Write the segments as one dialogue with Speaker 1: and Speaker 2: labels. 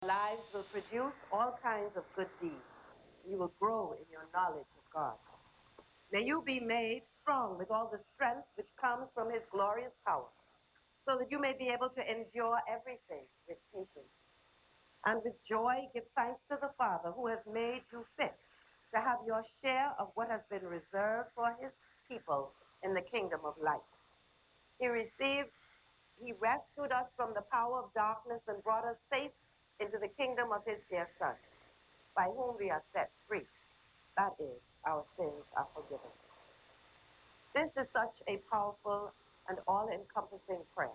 Speaker 1: Lives will produce all kinds of good deeds. You will grow in your knowledge of God. May you be made strong with all the strength which comes from his glorious power, so that you may be able to endure everything with patience. And with joy give thanks to the Father who has made you fit to have your share of what has been reserved for his people in the kingdom of light. He rescued us from the power of darkness and brought us safe into the kingdom of his dear Son, by whom we are set free. That is, our sins are forgiven. This is such a powerful and all-encompassing prayer.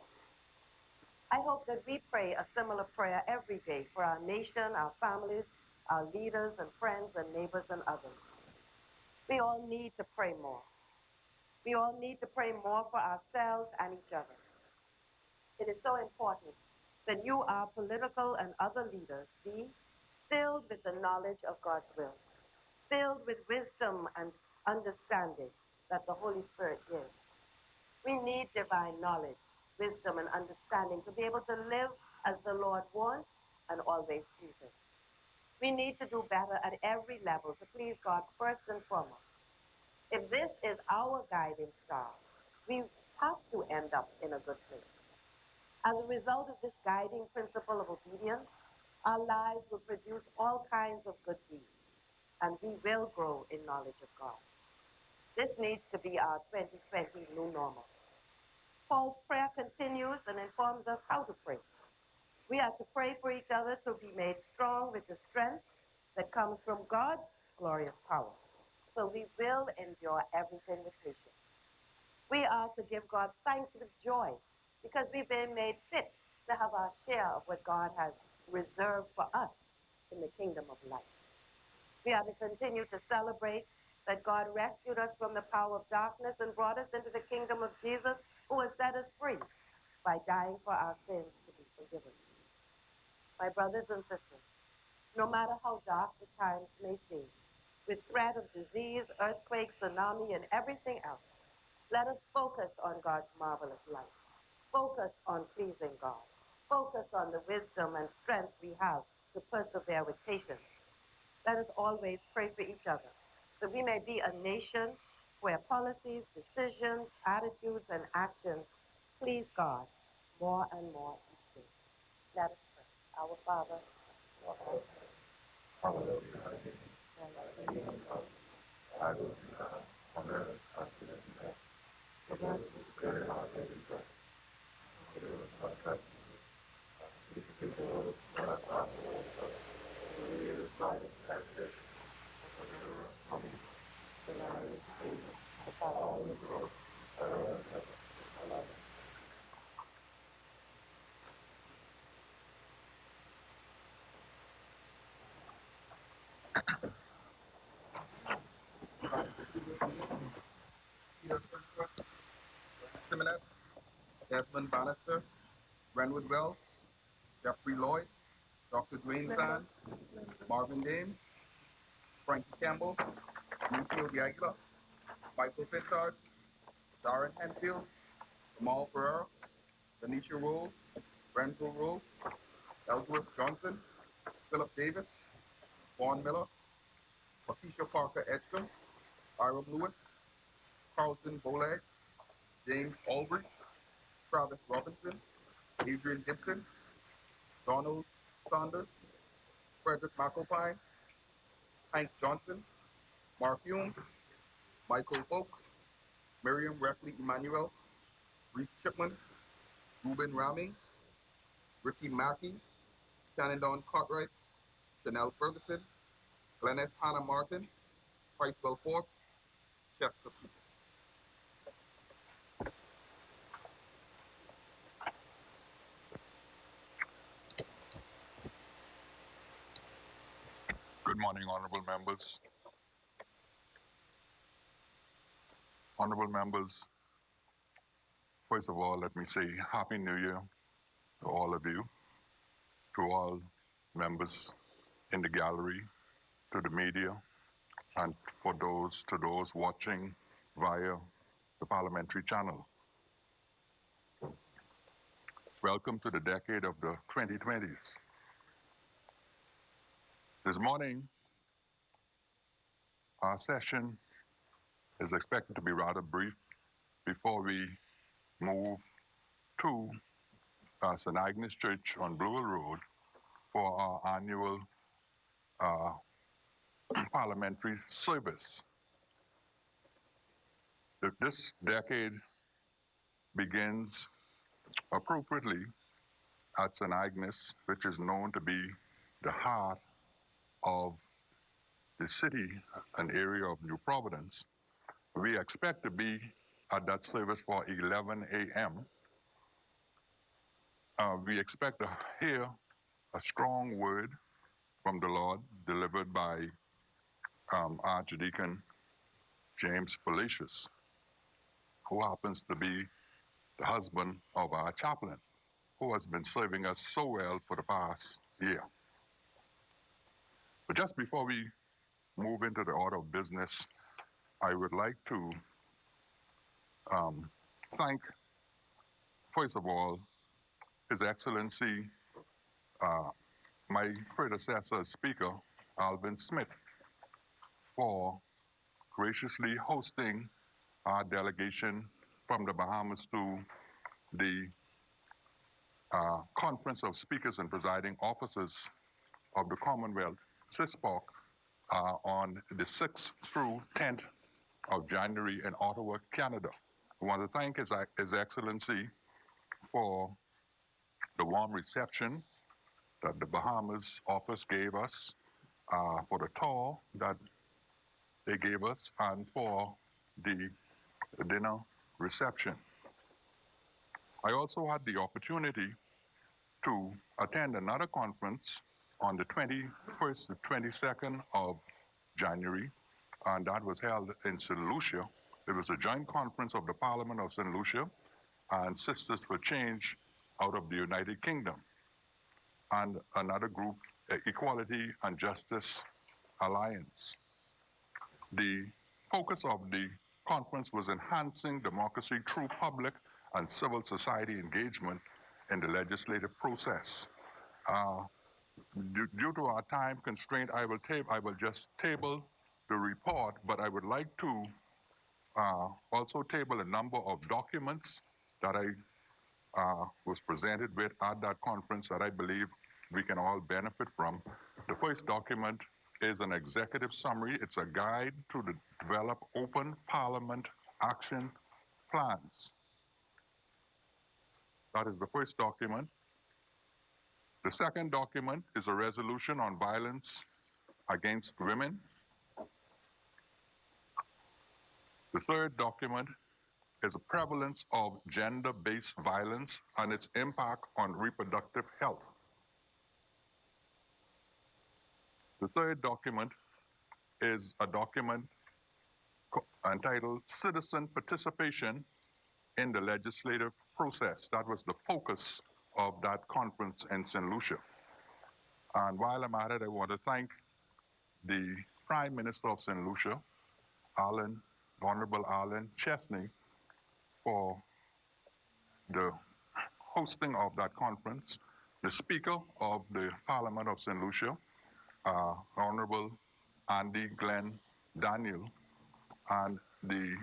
Speaker 1: I hope that we pray a similar prayer every day for our nation, our families, our leaders and friends and neighbors and others. We all need to pray more. We all need to pray more for ourselves and each other. It is so important that you, our political and other leaders, be filled with the knowledge of God's will, filled with wisdom and understanding that the Holy Spirit gives. We need divine knowledge, wisdom, and understanding to be able to live as the Lord wants and always pleases. We need to do better at every level to please God first and foremost. If this is our guiding star, we have to end up in a good place. As a result of this guiding principle of obedience, our lives will produce all kinds of good deeds, and we will grow in knowledge of God. This needs to be our 2020 new normal. Paul's prayer continues and informs us how to pray. We are to pray for each other to be made strong with the strength that comes from God's glorious power, so we will endure everything with patience. We are to give God thanks with joy because we've been made fit to have our share of what God has reserved for us in the kingdom of light. We are to continue to celebrate that God rescued us from the power of darkness and brought us into the kingdom of Jesus, who has set us free by dying for our sins to be forgiven. My brothers and sisters, no matter how dark the times may seem, with threat of disease, earthquake, tsunami, and everything else, let us focus on God's marvelous light. Focus on pleasing God. Focus on the wisdom and strength we have to persevere with patience. Let us always pray for each other, that we may be a nation where policies, decisions, attitudes, and actions please God more and more each day. Let us pray. Our Father, who art in heaven, hallowed be thy name. Thy kingdom come, thy will be done on earth as it is in heaven. Give us this day our daily bread. Forgive us our trespasses, as we forgive those who trespass against us. And lead us not into temptation, but deliver us from evil. For thine is the kingdom, the power, and the glory, forever and ever. Amen.
Speaker 2: Peter Spencer, Simonette, Desmond Bannister, Renwood Wells, Jeffrey Lloyd, Dr. Dwayne Sands, Marvin Dames, Frankie Campbell, Lucio de Aguilar, Michael Fitzard, Darren Henfield, Jamal Ferrer, Tanisha Rose, Renzo Rose, Ellsworth Johnson, Philip Davis, Vaughn Miller, Patricia Parker Edstrom, Hiram Lewis, Carlton Bolag, James Aldrich, Travis Robinson, Adrian Gibson, Donald Saunders, Frederick McAlpine, Hank Johnson, Mark Hume, Michael Folk, Miriam Reckley Emmanuel, Reese Chipman, Ruben Raming, Ricky Mackey, Shannon Dawn Cartwright, Chanel Ferguson, Glennis Hannah Martin, Price Belfort, Chester Cooper.
Speaker 3: Good morning, honorable members. Honorable members, first of all, let me say Happy New Year to all of you, to all members in the gallery, to the media, and to those watching via the Parliamentary Channel. Welcome to the decade of the 2020s. This morning, our session is expected to be rather brief before we move to St. Agnes Church on Blue Hill Road for our annual parliamentary service. This decade begins appropriately at St. Agnes, which is known to be the heart of the city, an area of New Providence. We expect to be at that service for 11 a.m. We expect to hear a strong word from the Lord delivered by Archdeacon James Palacios, who happens to be the husband of our chaplain, who has been serving us so well for the past year. But just before we move into the order of business, I would like to thank, first of all, His Excellency, my predecessor speaker, Alvin Smith, for graciously hosting our delegation from the Bahamas to the Conference of Speakers and Presiding Officers of the Commonwealth, CISPOC, on the 6th through 10th of January in Ottawa, Canada. I want to thank His Excellency for the warm reception that the Bahamas office gave us, for the tour that they gave us, and for the dinner reception. I also had the opportunity to attend another conference on the 21st to 22nd of January, and that was held in St. Lucia. It was a joint conference of the Parliament of St. Lucia and Sisters for Change out of the United Kingdom, and another group, Equality and Justice Alliance. The focus of the conference was enhancing democracy through public and civil society engagement in the legislative process. Due to our time constraint, I will just table the report, but I would like to also table a number of documents that I was presented with at that conference that I believe we can all benefit from. The first document is an executive summary. It's a guide to develop open parliament action plans. That is the first document. The second document is a resolution on violence against women. The third document is a prevalence of gender-based violence and its impact on reproductive health. The third document is a document entitled Citizen Participation in the Legislative Process. That was the focus of that conference in St. Lucia. And while I'm at it, I want to thank the Prime Minister of St. Lucia, Honorable Alan Chesney, for the hosting of that conference, the Speaker of the Parliament of St. Lucia, Honorable Andy Glenn Daniel, and the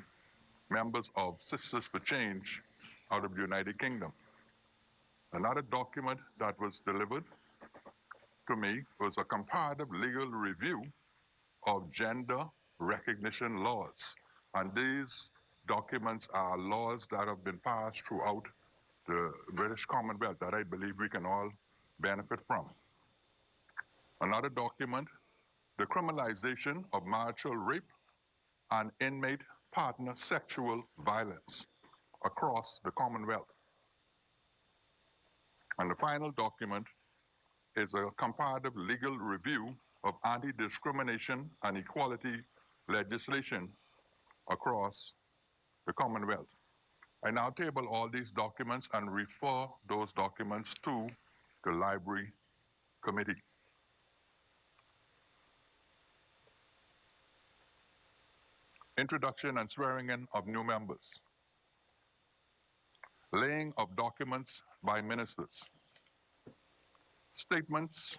Speaker 3: members of Sisters for Change out of the United Kingdom. Another document that was delivered to me was a comparative legal review of gender recognition laws. And these documents are laws that have been passed throughout the British Commonwealth that I believe we can all benefit from. Another document, the criminalization of marital rape and inmate partner sexual violence across the Commonwealth. And the final document is a comparative legal review of anti-discrimination and equality legislation across the Commonwealth. I now table all these documents and refer those documents to the Library Committee. Introduction and swearing in of new members. Laying of documents by ministers. Statements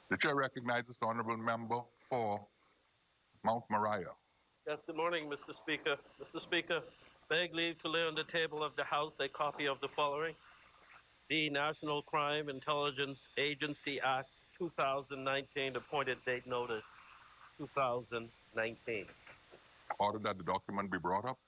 Speaker 3: The chair recognizes the honorable member for Mount Moriah.
Speaker 4: Yes, good morning, Mr. Speaker. Mr. Speaker, beg leave to lay on the table of the House a copy of the following: the National Crime Intelligence Agency Act 2019, appointed date notice 2019.
Speaker 3: Order that the document be brought up.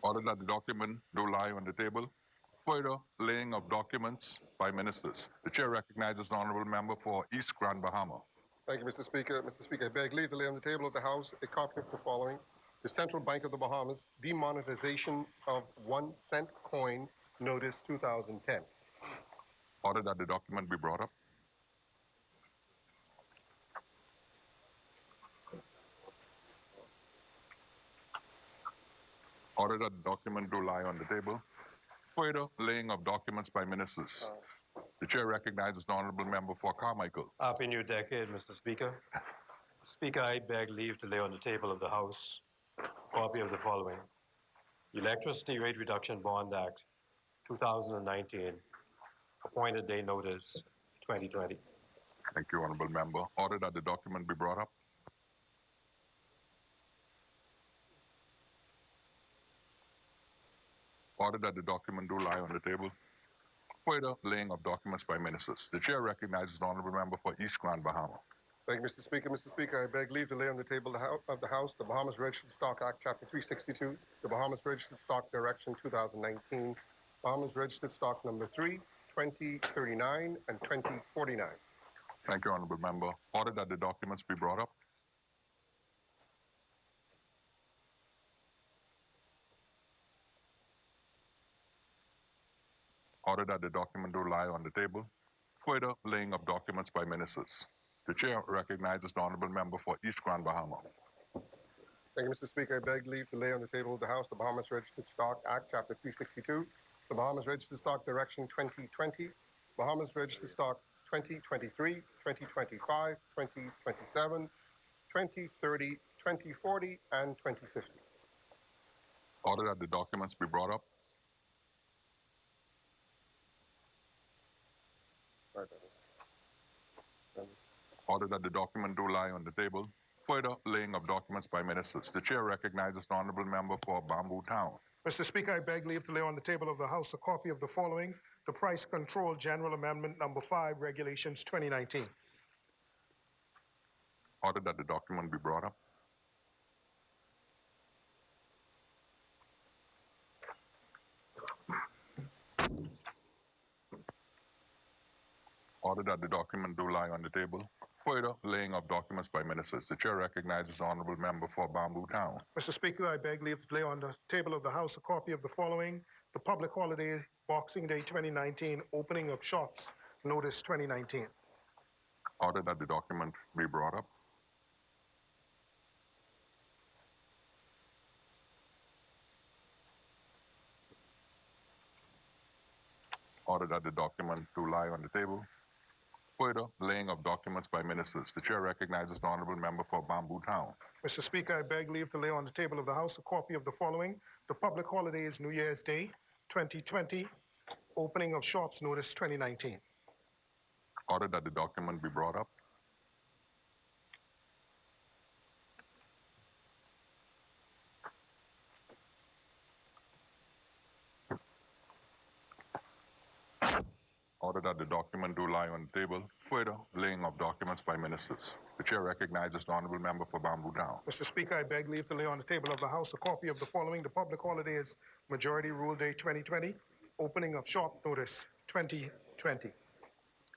Speaker 3: Order that the document do lie on the table. Further laying of documents by ministers. The chair recognizes the honorable member for East Grand Bahama.
Speaker 5: Thank you, Mr. Speaker. Mr. Speaker, I beg leave to lay on the table of the House a copy of the following: the Central Bank of the Bahamas demonetization of 1 cent coin, notice 2010.
Speaker 3: Order that the document be brought up. Order that the document do lie on the table. Further laying of documents by ministers. The chair recognizes the honorable member for Carmichael.
Speaker 6: Happy New Decade, Mr. Speaker. Speaker, I beg leave to lay on the table of the House a copy of the following: Electricity Rate Reduction Bond Act 2019, appointed day notice 2020.
Speaker 3: Thank you, honorable member. Order that the document be brought up. Order that the document do lie on the table. Further laying of documents by ministers. The chair recognizes the honorable member for East Grand Bahama.
Speaker 5: Thank you, Mr. Speaker. Mr. Speaker, I beg leave to lay on the table of the House the Bahamas Registered Stock Act, Chapter 362, the Bahamas Registered Stock Direction 2019, Bahamas Registered Stock Number 3, 2039 and 2049.
Speaker 3: Thank you, honorable member. Order that the documents be brought up. Order that the document do lie on the table. Further laying of documents by ministers. The chair recognizes the honorable member for East Grand Bahama.
Speaker 5: Thank you, Mr. Speaker. I beg leave to lay on the table of the House the Bahamas Registered Stock Act, Chapter 362, the Bahamas Registered Stock Direction 2020, Bahamas Registered Stock 2023, 2025, 2027, 2030, 2040, and 2050.
Speaker 3: Order that the documents be brought up. Order that the document do lie on the table. Further laying of documents by ministers. The chair recognizes the honorable member for Bamboo Town.
Speaker 7: Mr. Speaker, I beg leave to lay on the table of the House a copy of the following: the Price Control General Amendment Number 5, Regulations 2019.
Speaker 3: Order that the document be brought up. Order that the document do lie on the table. Further laying of documents by ministers. The chair recognizes the honorable member for Bamboo Town.
Speaker 7: Mr. Speaker, I beg leave to lay on the table of the House a copy of the following: the Public Holiday Boxing Day 2019, Opening of Shops, Notice 2019.
Speaker 3: Order that the document be brought up. Order that the document do lie on the table. Further laying of documents by ministers. The chair recognizes the honorable member for Bamboo Town.
Speaker 7: Mr. Speaker, I beg leave to lay on the table of the House a copy of the following: the Public Holidays New Year's Day 2020, Opening of Shops, Notice 2019.
Speaker 3: Order that the document be brought up. Order that the document do lie on the table. Further laying of documents by ministers. The chair recognizes the honorable member for Bamboo Town.
Speaker 7: Mr. Speaker, I beg leave to lay on the table of the House a copy of the following: the Public Holidays Majority Rule Day 2020, Opening of Shop, Notice 2020.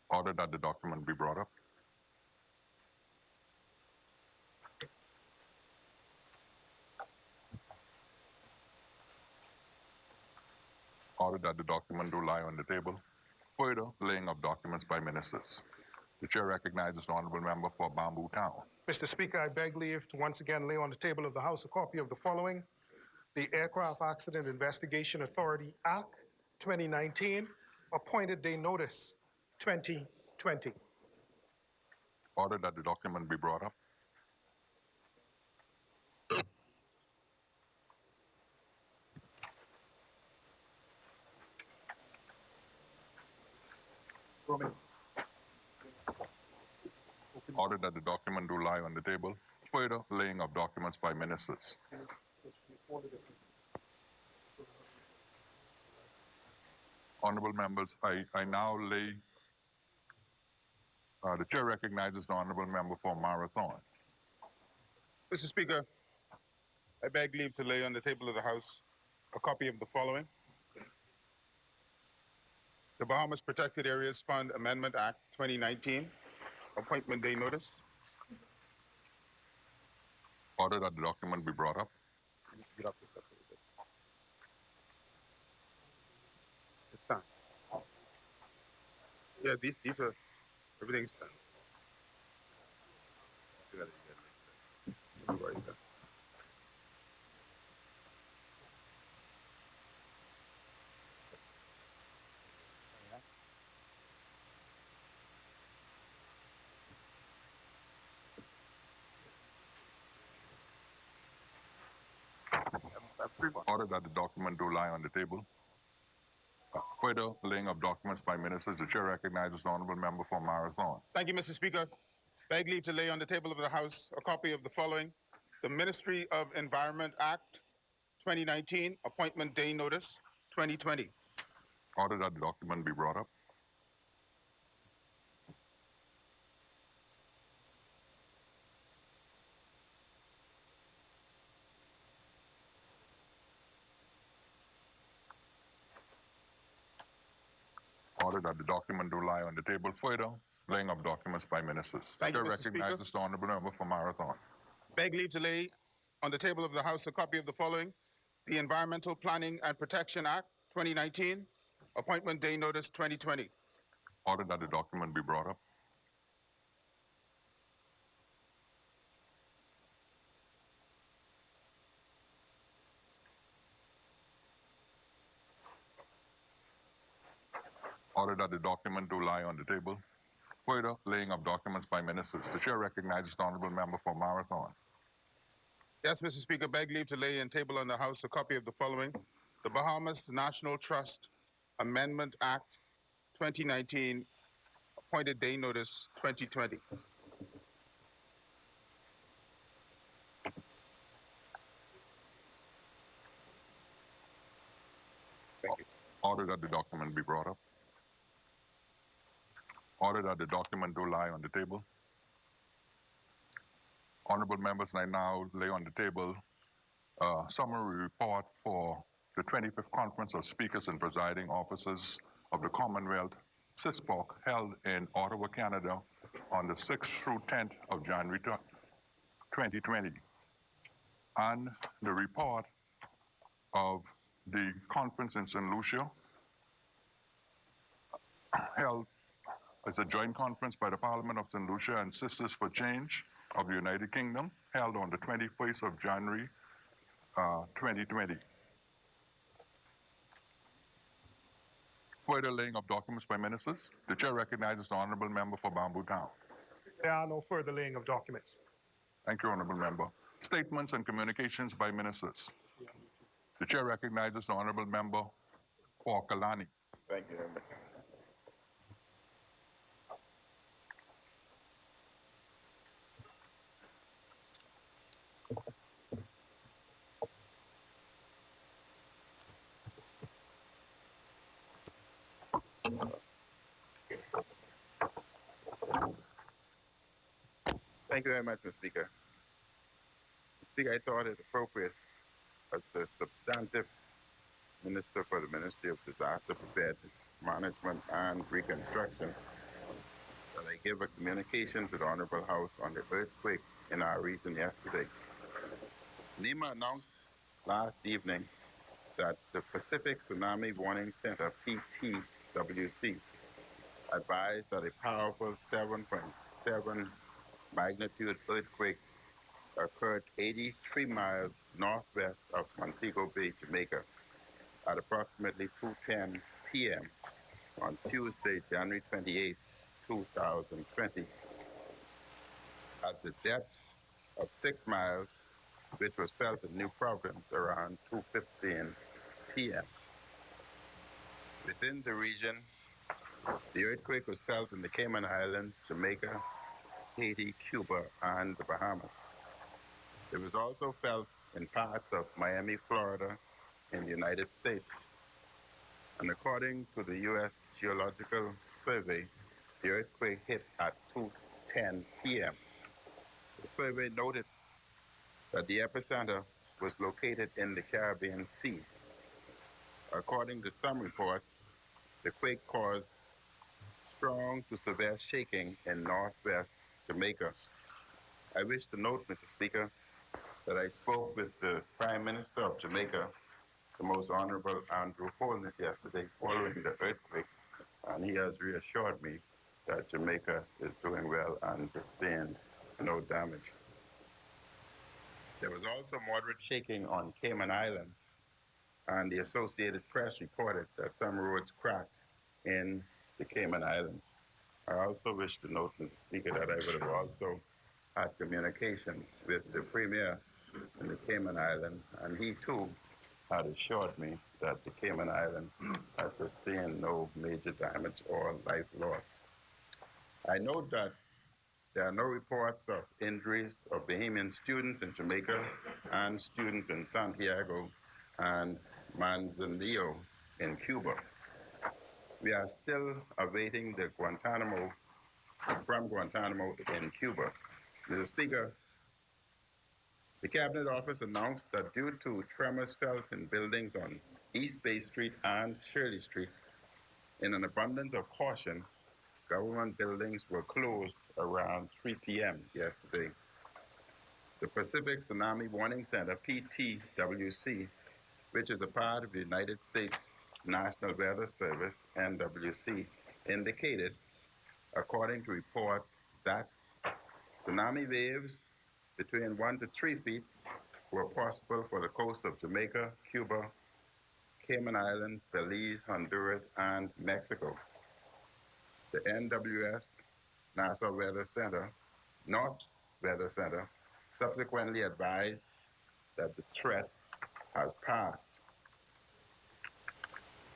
Speaker 3: Order that the document be brought up. Order that the document do lie on the table. Further laying of documents by ministers. The chair recognizes the honorable member for Bamboo Town.
Speaker 7: Mr. Speaker, I beg leave to once again lay on the table of the House a copy of the following: the Aircraft Accident Investigation Authority Act 2019, Appointed Day Notice 2020.
Speaker 3: Order that the document be brought up. Order that the document do lie on the table. Further laying of documents by ministers. Honorable members, I now lay, the chair recognizes the honorable member for Marathon.
Speaker 2: Mr. Speaker, I beg leave to lay on the table of the House a copy of the following. The Bahamas Protected Areas Fund Amendment Act 2019, Appointment Day Notice.
Speaker 3: Order that the document be brought up.
Speaker 2: Get up this up a little bit. It's done. Yeah, these are, everything's done. Do that again. Don't worry about it.
Speaker 3: Order that the document do lie on the table. Further laying of documents by ministers, the chair recognizes the honorable member for Marathon.
Speaker 2: Thank you, Mr. Speaker. Beg leave to lay on the table of the House a copy of the following. The Ministry of Environment Act 2019, Appointment Day Notice 2020.
Speaker 3: Order that the document be brought up. Order that the document do lie on the table. Further laying of documents by ministers.
Speaker 2: Thank you,
Speaker 3: Chair
Speaker 2: Mr. Speaker.
Speaker 3: recognizes the honorable member for Marathon.
Speaker 2: Beg leave to lay on the table of the House a copy of the following. The Environmental Planning and Protection Act 2019, Appointment Day Notice 2020.
Speaker 3: Order that the document be brought up. Order that the document do lie on the table. Further laying of documents by ministers. The chair recognizes the honorable member for Marathon.
Speaker 2: Yes, Mr. Speaker, beg leave to lay and table on the House a copy of the following. The Bahamas National Trust Amendment Act 2019, Appointed Day Notice 2020. Thank you.
Speaker 3: Order that the document be brought up. Order that the document do lie on the table. Honorable members, I now lay on the table a summary report for the 25th Conference of Speakers and Presiding Officers of the Commonwealth, CISPOC, held in Ottawa, Canada on the 6th through 10th of January 2020. And the report of the conference in St. Lucia, held as a joint conference by the Parliament of St. Lucia and Sisters for Change of the United Kingdom, held on the 21st of January 2020. Further laying of documents by ministers, the chair recognizes the honorable member for Bamboo Town.
Speaker 7: There are no further laying of documents.
Speaker 3: Thank you, honorable member. Statements and communications by ministers. The chair recognizes the honorable member for Kalani.
Speaker 2: Thank you very much. Thank you very much, Mr. Speaker. Mr. Speaker, I thought it appropriate as the substantive Minister for the Ministry of Disaster Preparedness, Management and Reconstruction that I give a communication to the Honorable House on the earthquake in our region yesterday. NEMA announced last evening that the Pacific Tsunami Warning Center, PTWC, advised that a powerful 7.7 magnitude earthquake occurred 83 miles northwest of Montego Bay, Jamaica, at approximately 2:10 p.m. on Tuesday, January 28, 2020. at the depth of 6 miles, which was felt in New Providence around 2:15 p.m. Within the region, the earthquake was felt in the Cayman Islands, Jamaica, Haiti, Cuba, and the Bahamas. It was also felt in parts of Miami, Florida, in the United States. And according to the U.S. Geological Survey, the earthquake hit at 2:10 p.m. The survey noted that the epicenter was located in the Caribbean Sea. According to some reports, the quake caused strong to severe shaking in northwest Jamaica. I wish to note, Mr. Speaker, that I spoke with the Prime Minister of Jamaica, the Most Honorable Andrew Holness, yesterday following the earthquake, and he has reassured me that Jamaica is doing well and sustained no damage. There was also moderate shaking on Cayman Island, and the Associated Press reported that some roads cracked in the Cayman Islands. I also wish to note, Mr. Speaker, that I would have also had communication with the Premier in the Cayman Islands, and he too had assured me that the Cayman Islands had sustained no major damage or life lost. I note that there are no reports of injuries of Bahamian students in Jamaica and students in Santiago and Manzanillo in Cuba. We are still awaiting the from Guantanamo in Cuba. Mr. Speaker, the Cabinet Office announced that due to tremors felt in buildings on East Bay Street and Shirley Street, in an abundance of caution, government buildings were closed around 3 p.m. yesterday. The Pacific Tsunami Warning Center, PTWC, which is a part of the United States National Weather Service, NWC, indicated, according to reports, that tsunami waves between 1 to 3 feet were possible for the coast of Jamaica, Cuba, Cayman Islands, Belize, Honduras, and Mexico. The NWS NASA Weather Center, North Weather Center, subsequently advised that the threat has passed.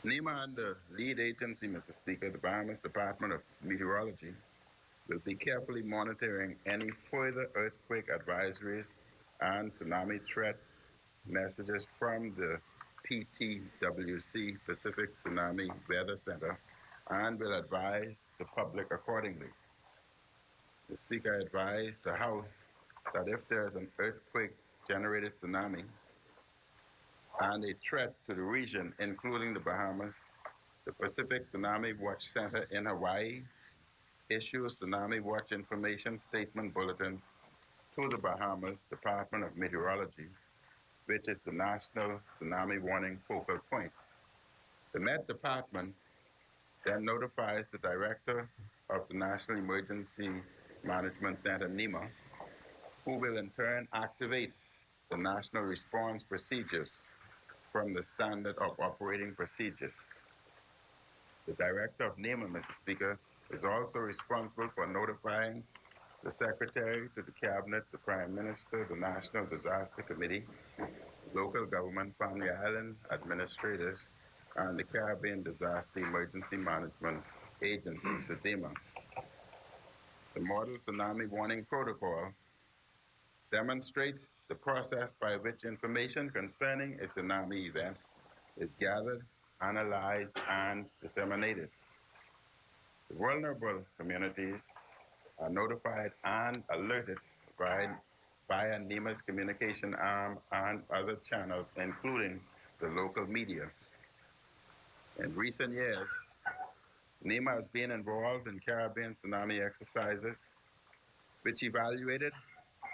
Speaker 2: NEMA and the lead agency, Mr. Speaker, the Bahamas Department of Meteorology, will be carefully monitoring any further earthquake advisories and tsunami threat messages from the PTWC, Pacific Tsunami Weather Center, and will advise the public accordingly. The Speaker advised the House that if there is an earthquake-generated tsunami and a threat to the region, including the Bahamas, the Pacific Tsunami Watch Center in Hawaii issues Tsunami Watch Information Statement Bulletins to the Bahamas Department of Meteorology, which is the National Tsunami Warning Focal Point. The Met Department then notifies the Director of the National Emergency Management Center, NEMA, who will in turn activate the National Response Procedures from the Standard of Operating Procedures. The Director of NEMA, Mr. Speaker, is also responsible for notifying the Secretary to the Cabinet, the Prime Minister, the National Disaster Committee, local government, Family Island administrators, and the Caribbean Disaster Emergency Management Agency, SEDEMA. The Model Tsunami Warning Protocol demonstrates the process by which information concerning a tsunami event is gathered, analyzed, and disseminated. The vulnerable communities are notified and alerted via NEMA's communication arm and other channels, including the local media. In recent years, NEMA has been involved in Caribbean tsunami exercises, which evaluated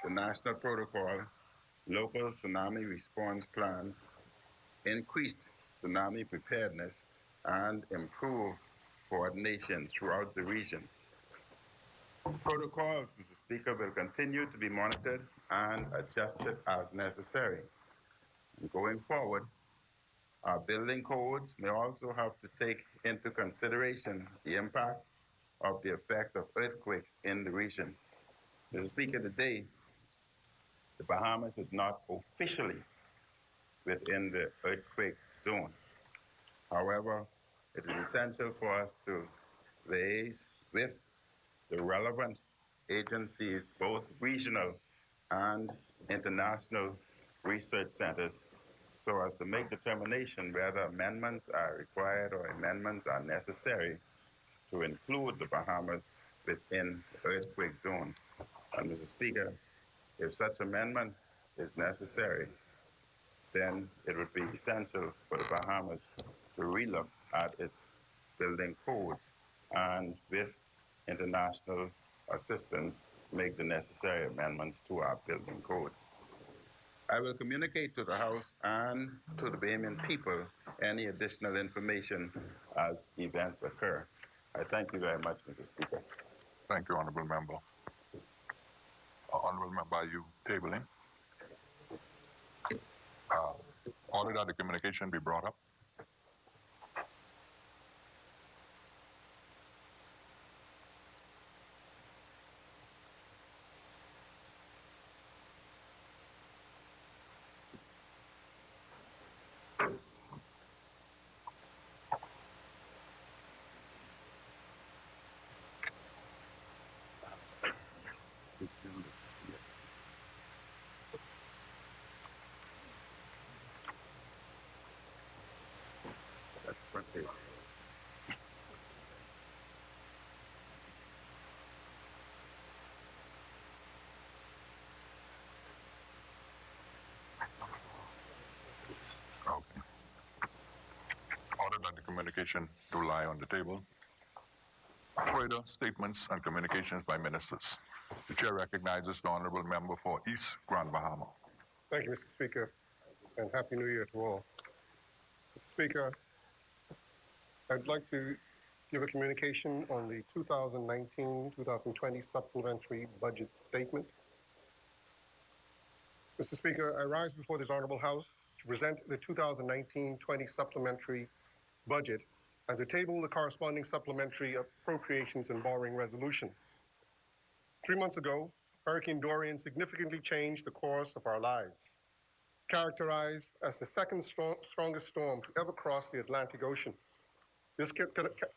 Speaker 2: the national protocol, local tsunami response plans, increased tsunami preparedness, and improved coordination throughout the region. Protocols, Mr. Speaker, will continue to be monitored and adjusted as necessary. And going forward, our building codes may also have to take into consideration the impact of the effects of earthquakes in the region. Mr. Speaker, today, the Bahamas is not officially within the earthquake zone. However, it is essential for us to liaise with the relevant agencies, both regional and international research centers, so as to make determination whether amendments are required or amendments are necessary to include the Bahamas within the earthquake zone. And Mr. Speaker, if such amendment is necessary, then it would be essential for the Bahamas to relook at its building codes and with international assistance make the necessary amendments to our building codes. I will communicate to the House and to the Bahamian people any additional information as events occur. I thank you very much, Mr. Speaker.
Speaker 3: Thank you, Honorable Member. Honorable Member, are you tabling? Order that the communication be brought up.
Speaker 2: That's front page.
Speaker 3: Okay. Order that the communication do lie on the table. Further statements and communications by ministers. The chair recognizes the honorable member for East Grand Bahama.
Speaker 5: Thank you, Mr. Speaker, and Happy New Year to all. Mr. Speaker, I'd like to give a communication on the 2019-2020 supplementary budget statement. Mr. Speaker, I rise before this honorable House to present the 2019-20 supplementary budget and to table the corresponding supplementary appropriations and borrowing resolutions. 3 months ago, Hurricane Dorian significantly changed the course of our lives. Characterized as the second strongest storm to ever cross the Atlantic Ocean, this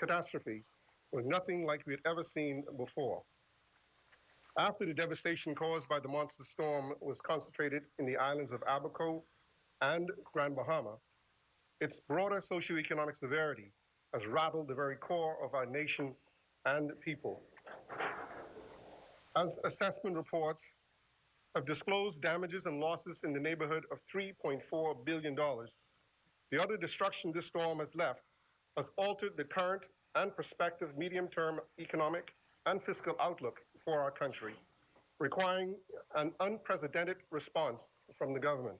Speaker 5: catastrophe was nothing like we had ever seen before. After the devastation caused by the monster storm was concentrated in the islands of Abaco and Grand Bahama, its broader socioeconomic severity has rattled the very core of our nation and people. As assessment reports have disclosed damages and losses in the neighborhood of $3.4 billion, the utter destruction this storm has left has altered the current and prospective medium-term economic and fiscal outlook for our country, requiring an unprecedented response from the government.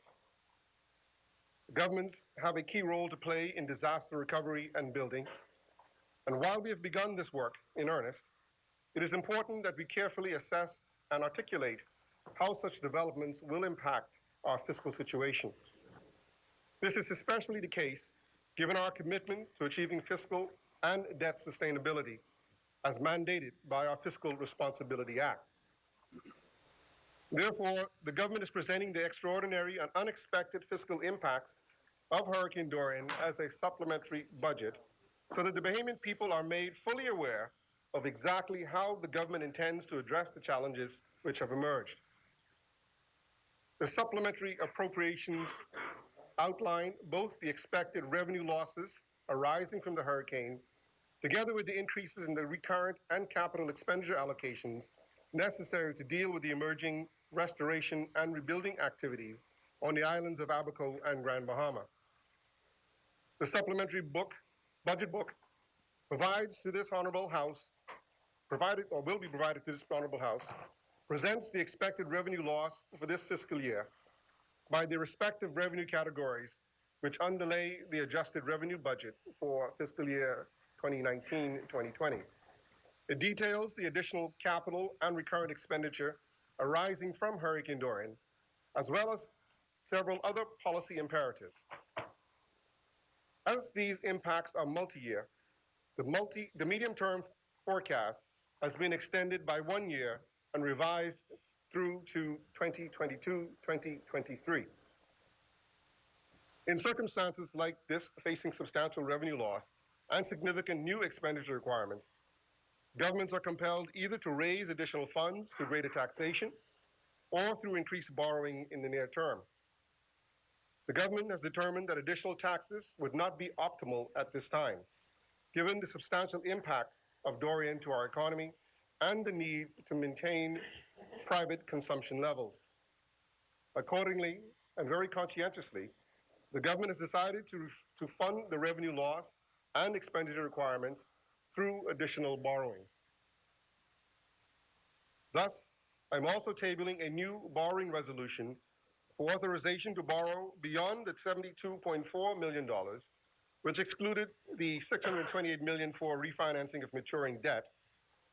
Speaker 5: Governments have a key role to play in disaster recovery and building, and while we have begun this work in earnest, it is important that we carefully assess and articulate how such developments will impact our fiscal situation. This is especially the case given our commitment to achieving fiscal and debt sustainability as mandated by our Fiscal Responsibility Act. Therefore, the government is presenting the extraordinary and unexpected fiscal impacts of Hurricane Dorian as a supplementary budget so that the Bahamian people are made fully aware of exactly how the government intends to address the challenges which have emerged. The supplementary appropriations outline both the expected revenue losses arising from the hurricane, together with the increases in the recurrent and capital expenditure allocations necessary to deal with the emerging restoration and rebuilding activities on the islands of Abaco and Grand Bahama. The supplementary budget book provides to this honorable House, will be provided to this honorable House, presents the expected revenue loss for this fiscal year by the respective revenue categories which underlay the adjusted revenue budget for fiscal year 2019-2020. It details the additional capital and recurrent expenditure arising from Hurricane Dorian, as well as several other policy imperatives. As these impacts are multi-year, the medium-term forecast has been extended by 1 year and revised through to 2022-2023. In circumstances like this, facing substantial revenue loss and significant new expenditure requirements, governments are compelled either to raise additional funds through greater taxation or through increased borrowing in the near term. The government has determined that additional taxes would not be optimal at this time, given the substantial impact of Dorian to our economy and the need to maintain private consumption levels. Accordingly, and very conscientiously, the government has decided to fund the revenue loss and expenditure requirements through additional borrowings. Thus, I'm also tabling a new borrowing resolution for authorization to borrow beyond the $72.4 million, which excluded the $628 million for refinancing of maturing debt,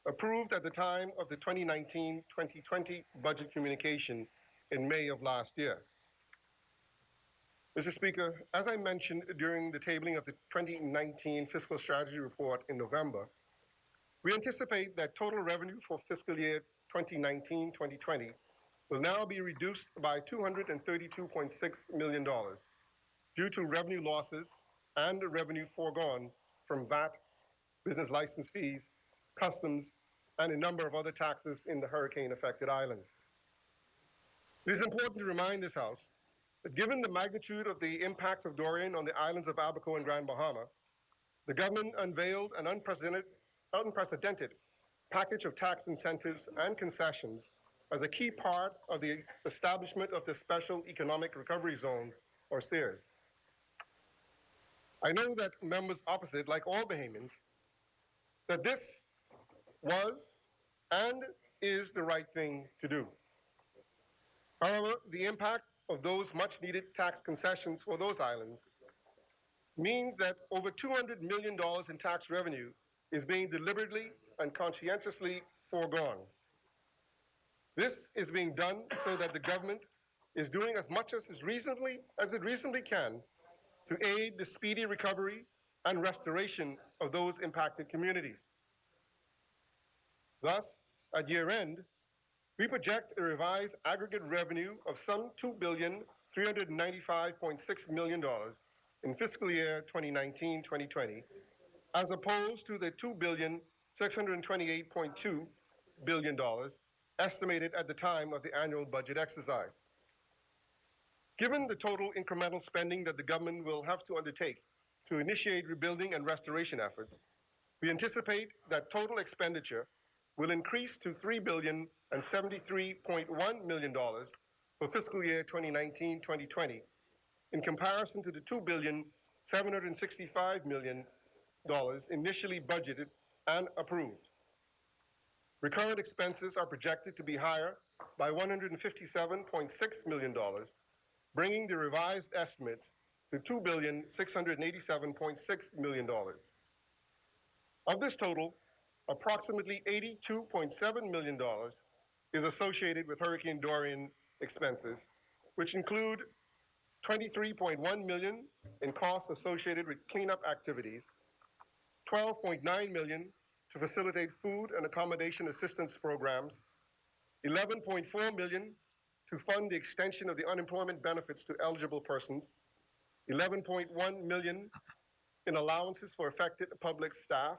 Speaker 5: approved at the time of the 2019-2020 budget communication in May of last year. Mr. Speaker, as I mentioned during the tabling of the 2019 fiscal strategy report in November, we anticipate that total revenue for fiscal year 2019-2020 will now be reduced by $232.6 million due to revenue losses and revenue foregone from VAT, business license fees, customs, and a number of other taxes in the hurricane-affected islands. It is important to remind this House that given the magnitude of the impact of Dorian on the islands of Abaco and Grand Bahama, the government unveiled an unprecedented package of tax incentives and concessions as a key part of the establishment of the Special Economic Recovery Zone, or SEERS. I know that members opposite, like all Bahamians, that this was and is the right thing to do. However, the impact of those much-needed tax concessions for those islands means that over $200 million in tax revenue is being deliberately and conscientiously foregone. This is being done so that the government is doing as much as it reasonably can to aid the speedy recovery and restoration of those impacted communities. Thus, at year end, we project a revised aggregate revenue of some $2,395.6 million in fiscal year 2019-2020, as opposed to the $2,628.2 billion estimated at the time of the annual budget exercise. Given the total incremental spending that the government will have to undertake to initiate rebuilding and restoration efforts, we anticipate that total expenditure will increase to $3,073.1 million for fiscal year 2019-2020, in comparison to the $2,765 million initially budgeted and approved. Recurrent expenses are projected to be higher by $157.6 million, bringing the revised estimates to $2,687.6 million. Of this total, approximately $82.7 million is associated with Hurricane Dorian expenses, which include $23.1 million in costs associated with cleanup activities, $12.9 million to facilitate food and accommodation assistance programs, $11.4 million to fund the extension of the unemployment benefits to eligible persons, $11.1 million in allowances for affected public staff,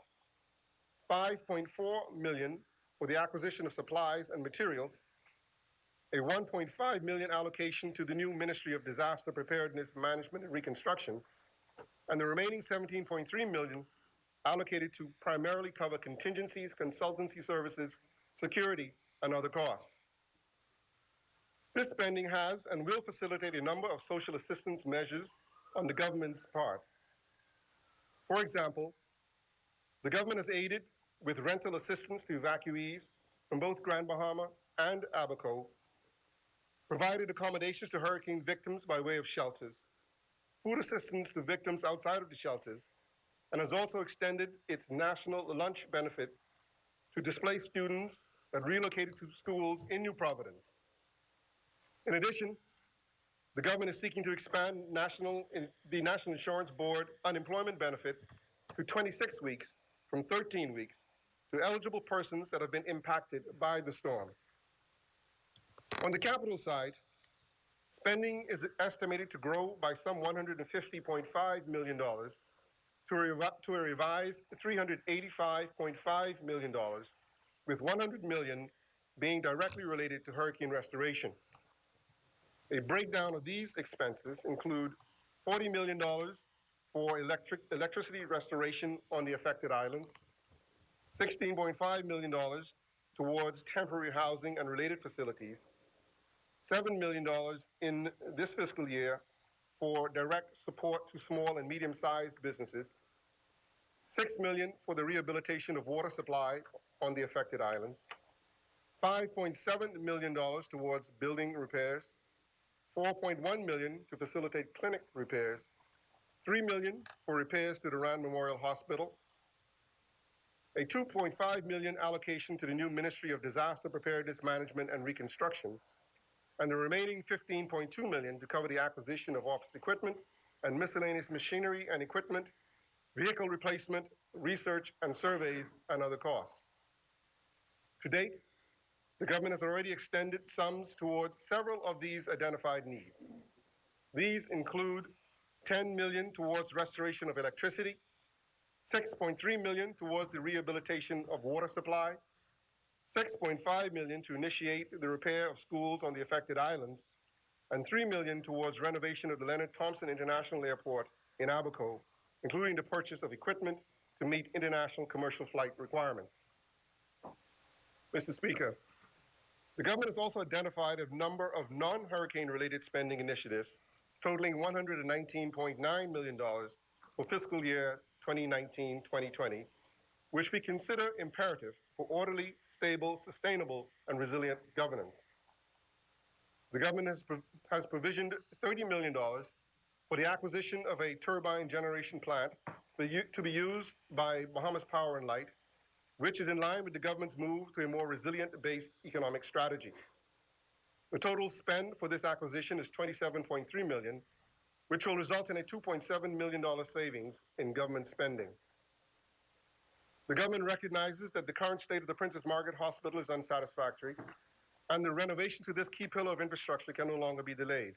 Speaker 5: $5.4 million for the acquisition of supplies and materials, a $1.5 million allocation to the new Ministry of Disaster Preparedness, Management, and Reconstruction, and the remaining $17.3 million allocated to primarily cover contingencies, consultancy services, security, and other costs. This spending has and will facilitate a number of social assistance measures on the government's part. For example, the government has aided with rental assistance to evacuees from both Grand Bahama and Abaco, provided accommodations to hurricane victims by way of shelters, food assistance to victims outside of the shelters, and has also extended its national lunch benefit to displaced students that relocated to schools in New Providence. In addition, the government is seeking to expand the National Insurance Board unemployment benefit to 26 weeks from 13 weeks to eligible persons that have been impacted by the storm. On the capital side, spending is estimated to grow by some $150.5 million to a revised $385.5 million, with $100 million being directly related to hurricane restoration. A breakdown of these expenses include $40 million for electricity restoration on the affected islands, $16.5 million towards temporary housing and related facilities, $7 million in this fiscal year for direct support to small and medium-sized businesses, $6 million for the rehabilitation of water supply on the affected islands, $5.7 million towards building repairs, $4.1 million to facilitate clinic repairs, $3 million for repairs to the Rand Memorial Hospital, a $2.5 million allocation to the new Ministry of Disaster Preparedness Management and Reconstruction, and the remaining $15.2 million to cover the acquisition of office equipment and miscellaneous machinery and equipment, vehicle replacement, research and surveys, and other costs. To date, the government has already extended sums towards several of these identified needs. These include $10 million towards restoration of electricity, $6.3 million towards the rehabilitation of water supply, $6.5 million to initiate the repair of schools on the affected islands, and $3 million towards renovation of the Leonard Thompson International Airport in Abaco, including the purchase of equipment to meet international commercial flight requirements. Mr. Speaker, the government has also identified a number of non-hurricane related spending initiatives totaling $119.9 million for fiscal year 2019-2020, which we consider imperative for orderly, stable, sustainable, and resilient governance. The government has provisioned $30 million for the acquisition of a turbine generation plant to be used by Bahamas Power and Light, which is in line with the government's move to a more resilient-based economic strategy. The total spend for this acquisition is $27.3 million, which will result in a $2.7 million savings in government spending. The government recognizes that the current state of the Princess Margaret Hospital is unsatisfactory, and the renovation to this key pillar of infrastructure can no longer be delayed.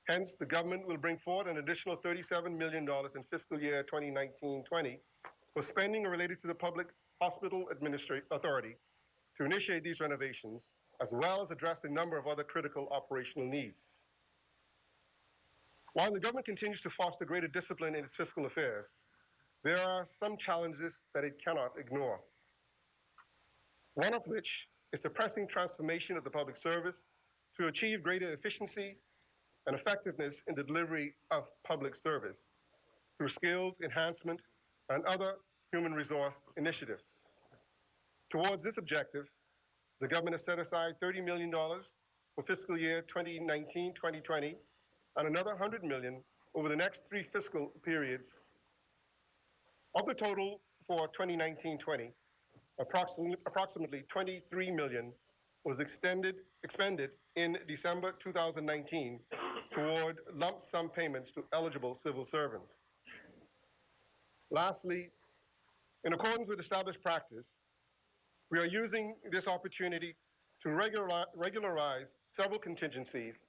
Speaker 5: Hence, the government will bring forward an additional $37 million in fiscal year 2019-20 for spending related to the Public Hospital Authority to initiate these renovations, as well as address a number of other critical operational needs. While the government continues to foster greater discipline in its fiscal affairs, there are some challenges that it cannot ignore. One of which is the pressing transformation of the public service to achieve greater efficiencies and effectiveness in the delivery of public service through skills enhancement and other human resource initiatives. Towards this objective, the government has set aside $30 million for fiscal year 2019-2020 and another $100 million over the next 3 fiscal periods. Of the total for 2019-20, approximately $23 million was expended in December 2019 toward lump sum payments to eligible civil servants. Lastly, in accordance with established practice, we are using this opportunity to regularize several contingencies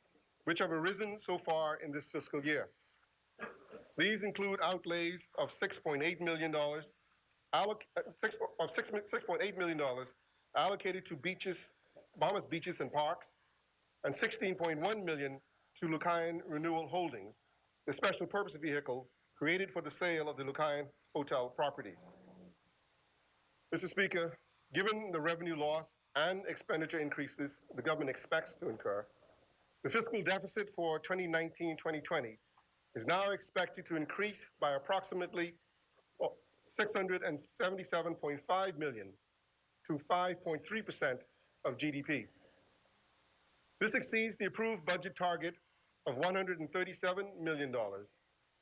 Speaker 5: which have arisen so far in this fiscal year. These include outlays of $6.8 million, $6.8 million allocated to beaches, Bahamas beaches and parks, and $16.1 million to Lucayan Renewal Holdings, the special purpose vehicle created for the sale of the Lucayan Hotel properties. Mr. Speaker, given the revenue loss and expenditure increases the government expects to incur, the fiscal deficit for 2019-2020 is now expected to increase by approximately $677.5 million to 5.3% of GDP. This exceeds the approved budget target of $137 million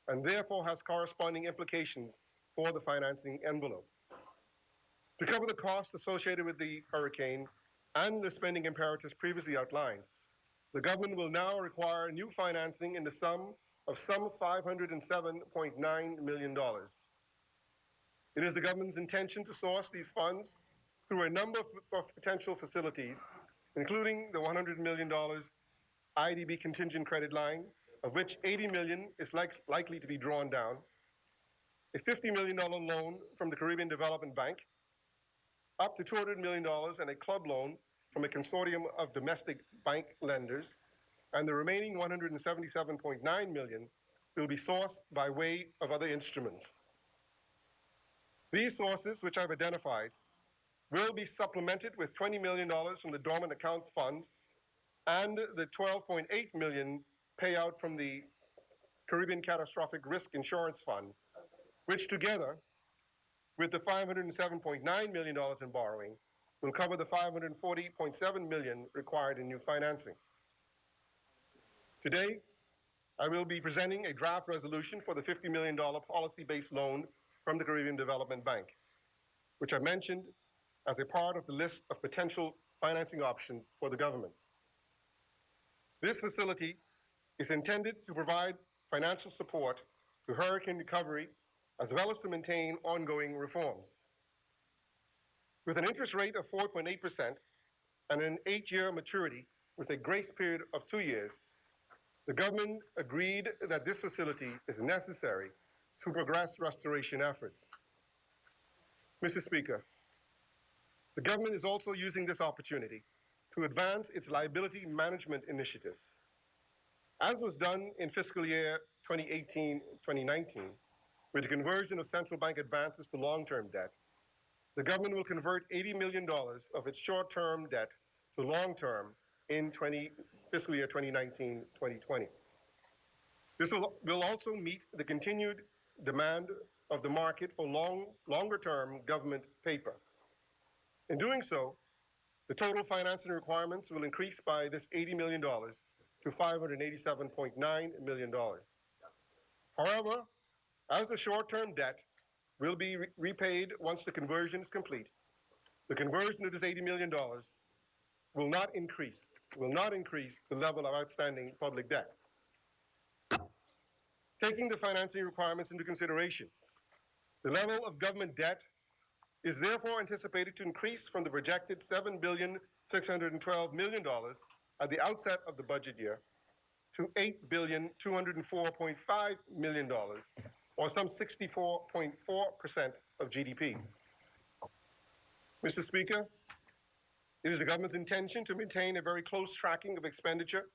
Speaker 5: and therefore has corresponding implications for the financing envelope. To cover the costs associated with the hurricane and the spending imperatives previously outlined, the government will now require new financing in the sum of some $507.9 million. It is the government's intention to source these funds through a number of potential facilities, including the $100 million IDB contingent credit line, of which $80 million is likely to be drawn down, a $50 million loan from the Caribbean Development Bank, up to $200 million and a club loan from a consortium of domestic bank lenders, and the remaining $177.9 million will be sourced by way of other instruments. These sources, which I've identified, will be supplemented with $20 million from the Dormant Account Fund and the $12.8 million payout from the Caribbean Catastrophic Risk Insurance Fund, which together with the $507.9 million in borrowing will cover the $540.7 million required in new financing. Today, I will be presenting a draft resolution for the $50 million policy-based loan from the Caribbean Development Bank, which I mentioned as a part of the list of potential financing options for the government. This facility is intended to provide financial support to hurricane recovery, as well as to maintain ongoing reforms. With an interest rate of 4.8% and an 8-year maturity with a grace period of 2 years, the government agreed that this facility is necessary to progress restoration efforts. Mr. Speaker, the government is also using this opportunity to advance its liability management initiatives. As was done in fiscal year 2018-2019, with the conversion of central bank advances to long-term debt, the government will convert $80 million of its short-term debt to long-term in fiscal year 2019-2020. This will also meet the continued demand of the market for longer-term government paper. In doing so, the total financing requirements will increase by this $80 million to $587.9 million. However, as the short-term debt will be repaid once the conversion is complete, the conversion of this $80 million will not increase the level of outstanding public debt. Taking the financing requirements into consideration, the level of government debt is therefore anticipated to increase from the projected $7,612 million at the outset of the budget year to $8,204.5 million, or some 64.4% of GDP. Mr. Speaker, it is the government's intention to maintain a very close tracking of expenditure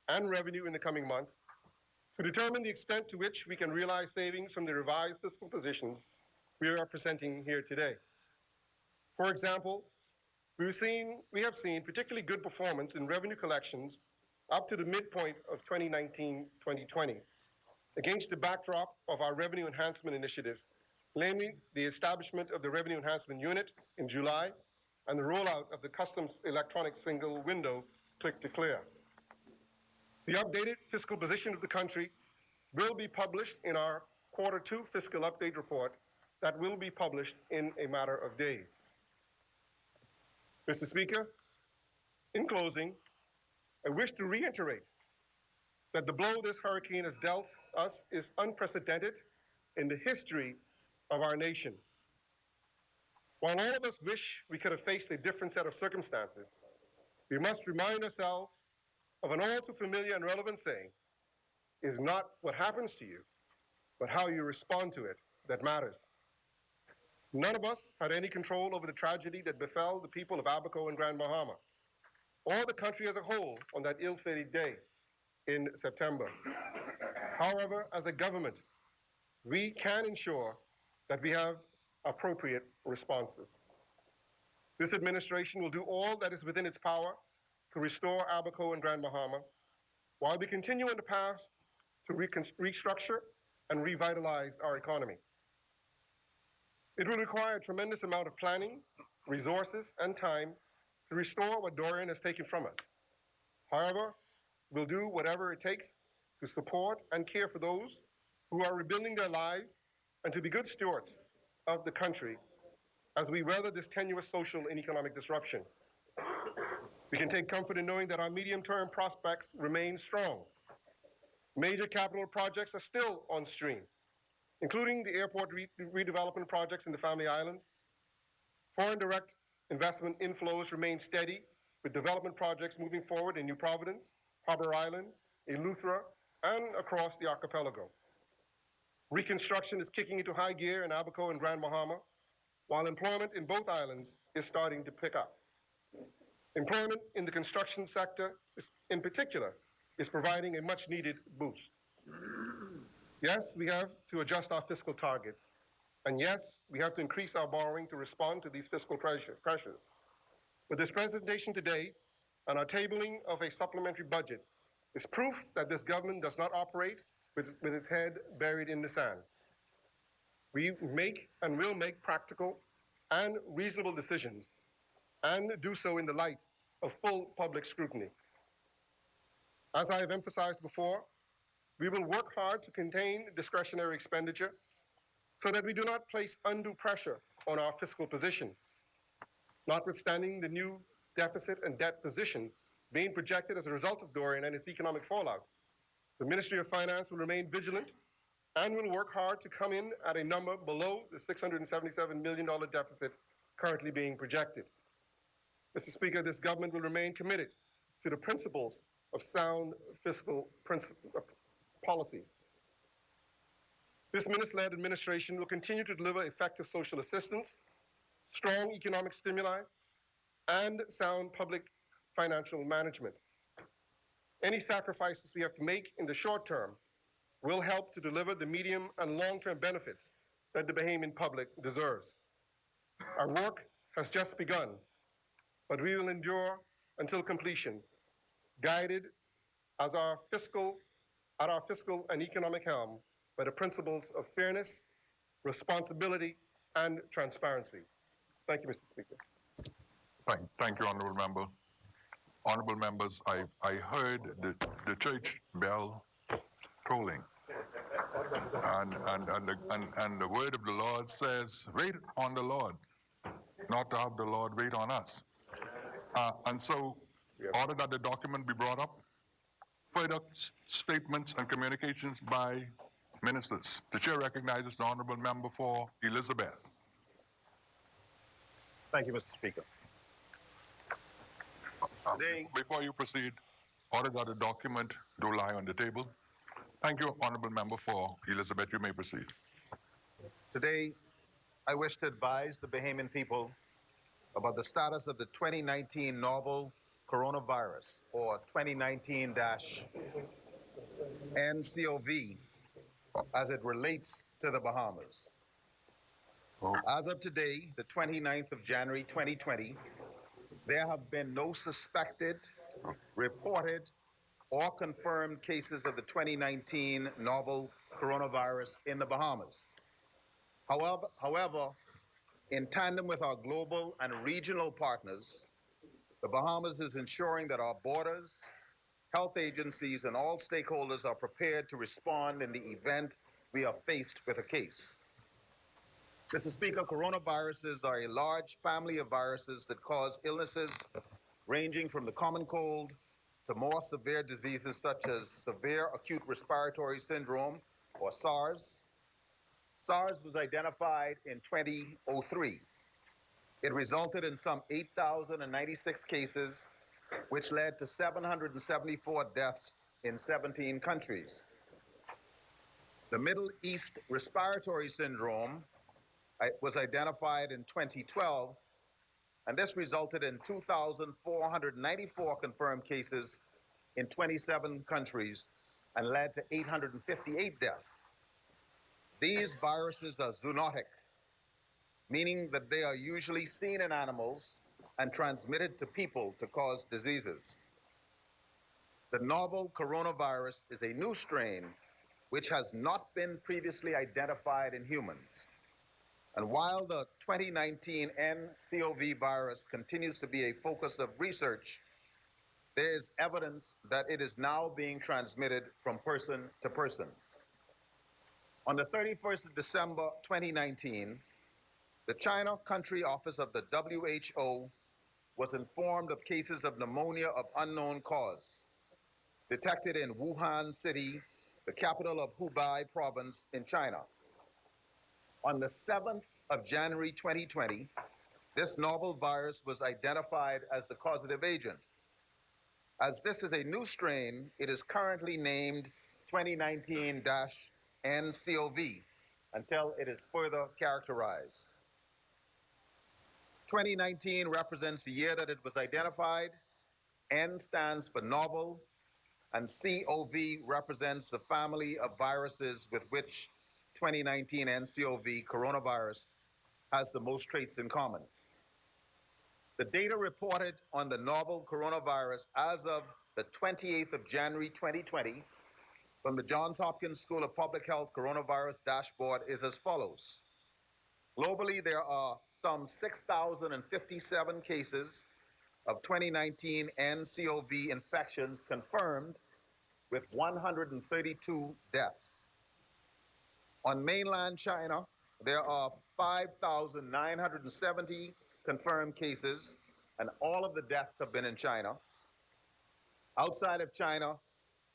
Speaker 5: and revenue in the coming months to determine the extent to which we can realize savings from the revised fiscal positions we are presenting here today. For example, we have seen particularly good performance in revenue collections up to the midpoint of 2019-2020, against the backdrop of our revenue enhancement initiatives, namely the establishment of the Revenue Enhancement Unit in July and the rollout of the Customs Electronic Single Window Click to Clear. The updated fiscal position of the country will be published in our Q2 fiscal update report that will be published in a matter of days. Mr. Speaker, in closing, I wish to reiterate that the blow this hurricane has dealt us is unprecedented in the history of our nation. While all of us wish we could have faced a different set of circumstances, we must remind ourselves of an all too familiar and relevant saying, "Is not what happens to you, but how you respond to it that matters." None of us had any control over the tragedy that befell the people of Abaco and Grand Bahama, or the country as a whole on that ill-fated day in September. However, as a government, we can ensure that we have appropriate responses. This administration will do all that is within its power to restore Abaco and Grand Bahama, while we continue on the path to restructure and revitalize our economy. It will require a tremendous amount of planning, resources, and time to restore what Dorian has taken from us. However, we'll do whatever it takes to support and care for those who are rebuilding their lives and to be good stewards of the country as we weather this tenuous social and economic disruption. We can take comfort in knowing that our medium-term prospects remain strong. Major capital projects are still on stream, including the airport redevelopment projects in the Family Islands. Foreign direct investment inflows remain steady, with development projects moving forward in New Providence, Harbor Island, Eleuthera, and across the archipelago. Reconstruction is kicking into high gear in Abaco and Grand Bahama, while employment in both islands is starting to pick up. Employment in the construction sector, in particular, is providing a much-needed boost. Yes, we have to adjust our fiscal targets. And yes, we have to increase our borrowing to respond to these fiscal pressures. But this presentation today and our tabling of a supplementary budget is proof that this government does not operate with its head buried in the sand. We make and will make practical and reasonable decisions and do so in the light of full public scrutiny. As I have emphasized before, we will work hard to contain discretionary expenditure so that we do not place undue pressure on our fiscal position. Notwithstanding the new deficit and debt position being projected as a result of Dorian and its economic fallout, the Ministry of Finance will remain vigilant and will work hard to come in at a number below the $677 million deficit currently being projected. Mr. Speaker, this government will remain committed to the principles of sound fiscal policies. This minister-led administration will continue to deliver effective social assistance, strong economic stimuli, and sound public financial management. Any sacrifices we have to make in the short term will help to deliver the medium and long-term benefits that the Bahamian public deserves. Our work has just begun, but we will endure until completion, guided at our fiscal and economic helm by the principles of fairness, responsibility, and transparency. Thank you, Mr. Speaker.
Speaker 3: Thank you, Honorable Member. Honorable members, I heard the church bell tolling. And the word of the Lord says, wait on the Lord, not to have the Lord wait on us. And so, order that the document be brought up. Further statements and communications by ministers. The chair recognizes the honorable member for Elizabeth.
Speaker 8: Thank you, Mr. Speaker. Today,
Speaker 3: Before you proceed, order that the document do lie on the table. Thank you, honorable member for Elizabeth. You may proceed.
Speaker 8: today, I wish to advise the Bahamian people about the status of the 2019 novel coronavirus, or 2019-NCOV, as it relates to the Bahamas. As of today, the 29th of January 2020, there have been no suspected, reported, or confirmed cases of the 2019 novel coronavirus in the Bahamas. However, in tandem with our global and regional partners, the Bahamas is ensuring that our borders, health agencies, and all stakeholders are prepared to respond in the event we are faced with a case. Mr. Speaker, coronaviruses are a large family of viruses that cause illnesses ranging from the common cold to more severe diseases such as severe acute respiratory syndrome, or SARS. SARS was identified in 2003. It resulted in some 8,096 cases, which led to 774 deaths in 17 countries. The Middle East respiratory syndrome was identified in 2012, and this resulted in 2,494 confirmed cases in 27 countries and led to 858 deaths. These viruses are zoonotic, meaning that they are usually seen in animals and transmitted to people to cause diseases. The novel coronavirus is a new strain which has not been previously identified in humans. And while the 2019 nCoV virus continues to be a focus of research, there is evidence that it is now being transmitted from person to person. On the 31st of December 2019, the China Country Office of the WHO was informed of cases of pneumonia of unknown cause detected in Wuhan City, the capital of Hubei province in China. On the 7th of January 2020, this novel virus was identified as the causative agent. As this is a new strain, it is currently named 2019-NCOV until it is further characterized. 2019 represents the year that it was identified. N stands for novel, and COV represents the family of viruses with which 2019 NCOV coronavirus has the most traits in common. The data reported on the novel coronavirus as of the 28th of January 2020 from the Johns Hopkins School of Public Health coronavirus dashboard is as follows. Globally, there are some 6,057 cases of 2019 NCOV infections confirmed, with 132 deaths. On mainland China, there are 5,970 confirmed cases, and all of the deaths have been in China. Outside of China,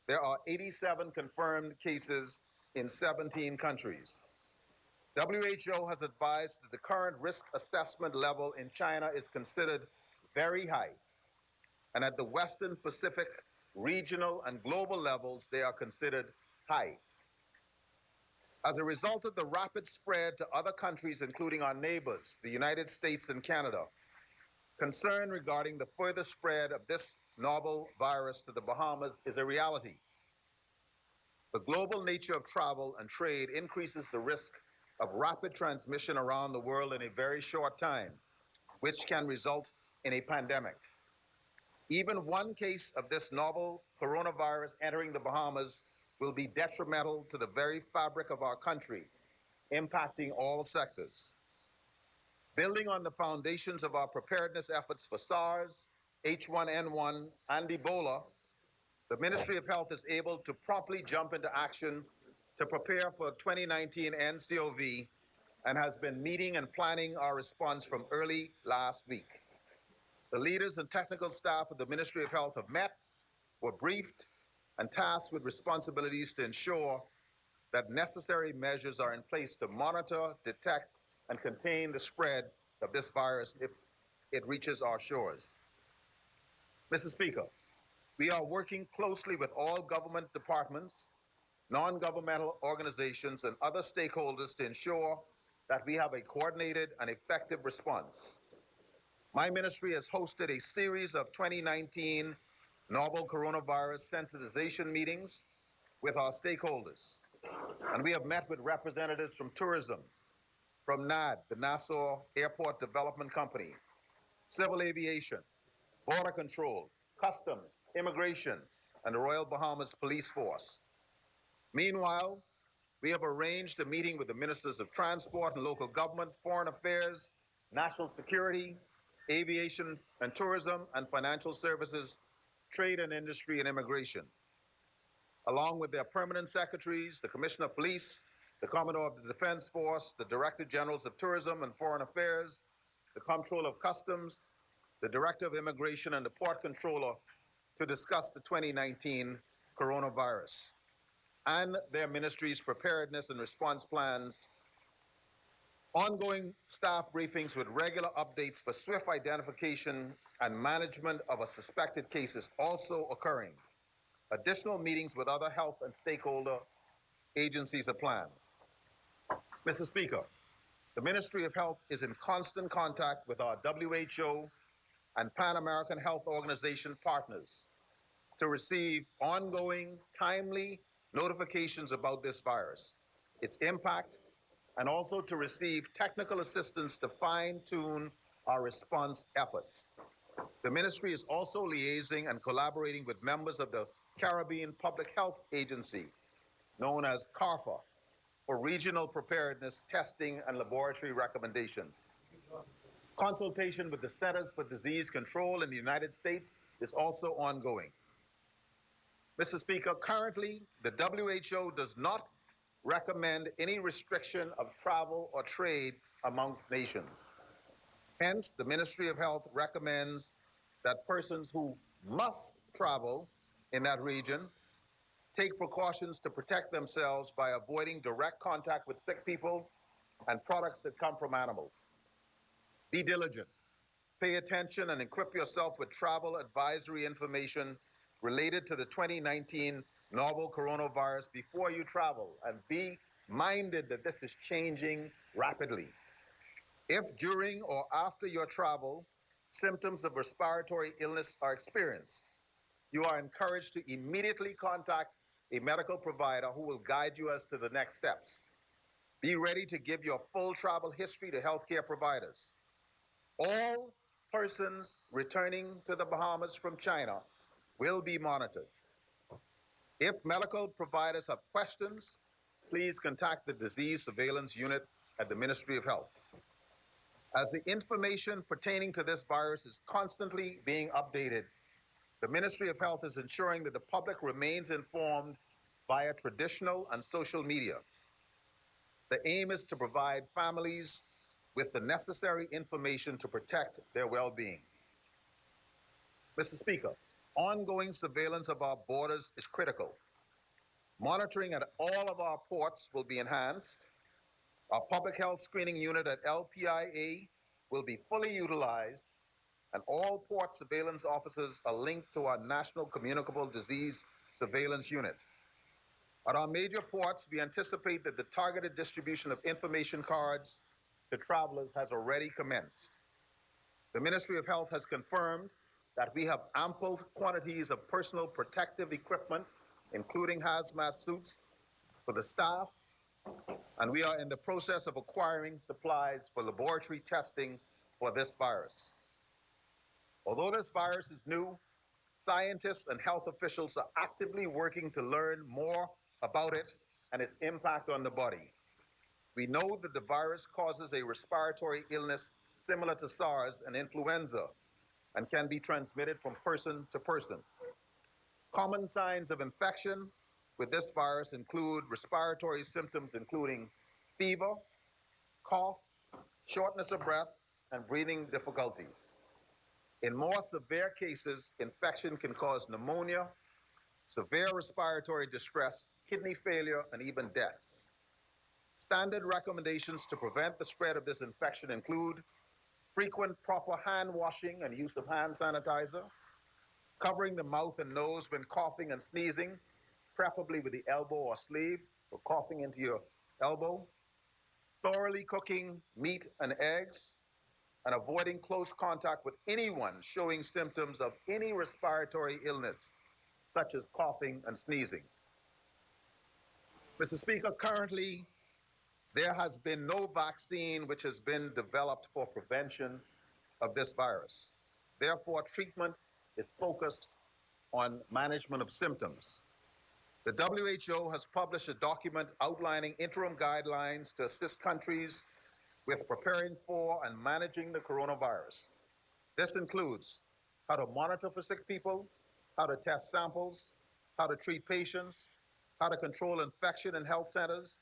Speaker 8: there are 87 confirmed cases in 17 countries. WHO has advised that the current risk assessment level in China is considered very high, and at the Western Pacific, regional, and global levels, they are considered high. As a result of the rapid spread to other countries, including our neighbors, the United States and Canada, concern regarding the further spread of this novel virus to the Bahamas is a reality. The global nature of travel and trade increases the risk of rapid transmission around the world in a very short time, which can result in a pandemic. Even one case of this novel coronavirus entering the Bahamas will be detrimental to the very fabric of our country, impacting all sectors. Building on the foundations of our preparedness efforts for SARS, H1N1, and Ebola, the Ministry of Health is able to promptly jump into action to prepare for 2019 NCOV and has been meeting and planning our response from early last week. The leaders and technical staff of the Ministry of Health have met, were briefed, and tasked with responsibilities to ensure that necessary measures are in place to monitor, detect, and contain the spread of this virus if it reaches our shores. Mr. Speaker, we are working closely with all government departments, non-governmental organizations, and other stakeholders to ensure that we have a coordinated and effective response. My ministry has hosted a series of 2019 novel coronavirus sensitization meetings with our stakeholders. And we have met with representatives from tourism, from NAD, the Nassau Airport Development Company, civil aviation, border control, customs, immigration, and the Royal Bahamas Police Force. Meanwhile, we have arranged a meeting with the ministers of transport and local government, foreign affairs, national security, aviation and tourism, and financial services, trade and industry, and immigration, along with their permanent secretaries, the Commissioner of Police, the Commodore of the Defense Force, the Director Generals of Tourism and Foreign Affairs, the Comptroller of Customs, the Director of Immigration, and the Port Controller to discuss the 2019 coronavirus and their ministry's preparedness and response plans. Ongoing staff briefings with regular updates for swift identification and management of a suspected case is also occurring. Additional meetings with other health and stakeholder agencies are planned. Mr. Speaker, the Ministry of Health is in constant contact with our WHO and Pan American Health Organization partners to receive ongoing, timely notifications about this virus, its impact, and also to receive technical assistance to fine-tune our response efforts. The ministry is also liaising and collaborating with members of the Caribbean Public Health Agency, known as CARPHA, for regional preparedness, testing, and laboratory recommendations. Consultation with the Centers for Disease Control in the United States is also ongoing. Mr. Speaker, currently, the WHO does not recommend any restriction of travel or trade amongst nations. Hence, the Ministry of Health recommends that persons who must travel in that region take precautions to protect themselves by avoiding direct contact with sick people and products that come from animals. Be diligent. Pay attention and equip yourself with travel advisory information related to the 2019 novel coronavirus before you travel, and be minded that this is changing rapidly. If during or after your travel, symptoms of respiratory illness are experienced, you are encouraged to immediately contact a medical provider who will guide you as to the next steps. Be ready to give your full travel history to healthcare providers. All persons returning to the Bahamas from China will be monitored. If medical providers have questions, please contact the Disease Surveillance Unit at the Ministry of Health. As the information pertaining to this virus is constantly being updated, the Ministry of Health is ensuring that the public remains informed via traditional and social media. The aim is to provide families with the necessary information to protect their well-being. Mr. Speaker, ongoing surveillance of our borders is critical. Monitoring at all of our ports will be enhanced. Our public health screening unit at LPIA will be fully utilized, and all port surveillance officers are linked to our National Communicable Disease Surveillance Unit. At our major ports, we anticipate that the targeted distribution of information cards to travelers has already commenced. The Ministry of Health has confirmed that we have ample quantities of personal protective equipment, including hazmat suits, for the staff, and we are in the process of acquiring supplies for laboratory testing for this virus. Although this virus is new, scientists and health officials are actively working to learn more about it and its impact on the body. We know that the virus causes a respiratory illness similar to SARS and influenza and can be transmitted from person to person. Common signs of infection with this virus include respiratory symptoms including fever, cough, shortness of breath, and breathing difficulties. In more severe cases, infection can cause pneumonia, severe respiratory distress, kidney failure, and even death. Standard recommendations to prevent the spread of this infection include frequent proper hand washing and use of hand sanitizer, covering the mouth and nose when coughing and sneezing, preferably with the elbow or sleeve, or coughing into your elbow, thoroughly cooking meat and eggs, and avoiding close contact with anyone showing symptoms of any respiratory illness, such as coughing and sneezing. Mr. Speaker, currently, there has been no vaccine which has been developed for prevention of this virus. Therefore, treatment is focused on management of symptoms. The WHO has published a document outlining interim guidelines to assist countries with preparing for and managing the coronavirus. This includes how to monitor for sick people, how to test samples, how to treat patients, how to control infection in health centers,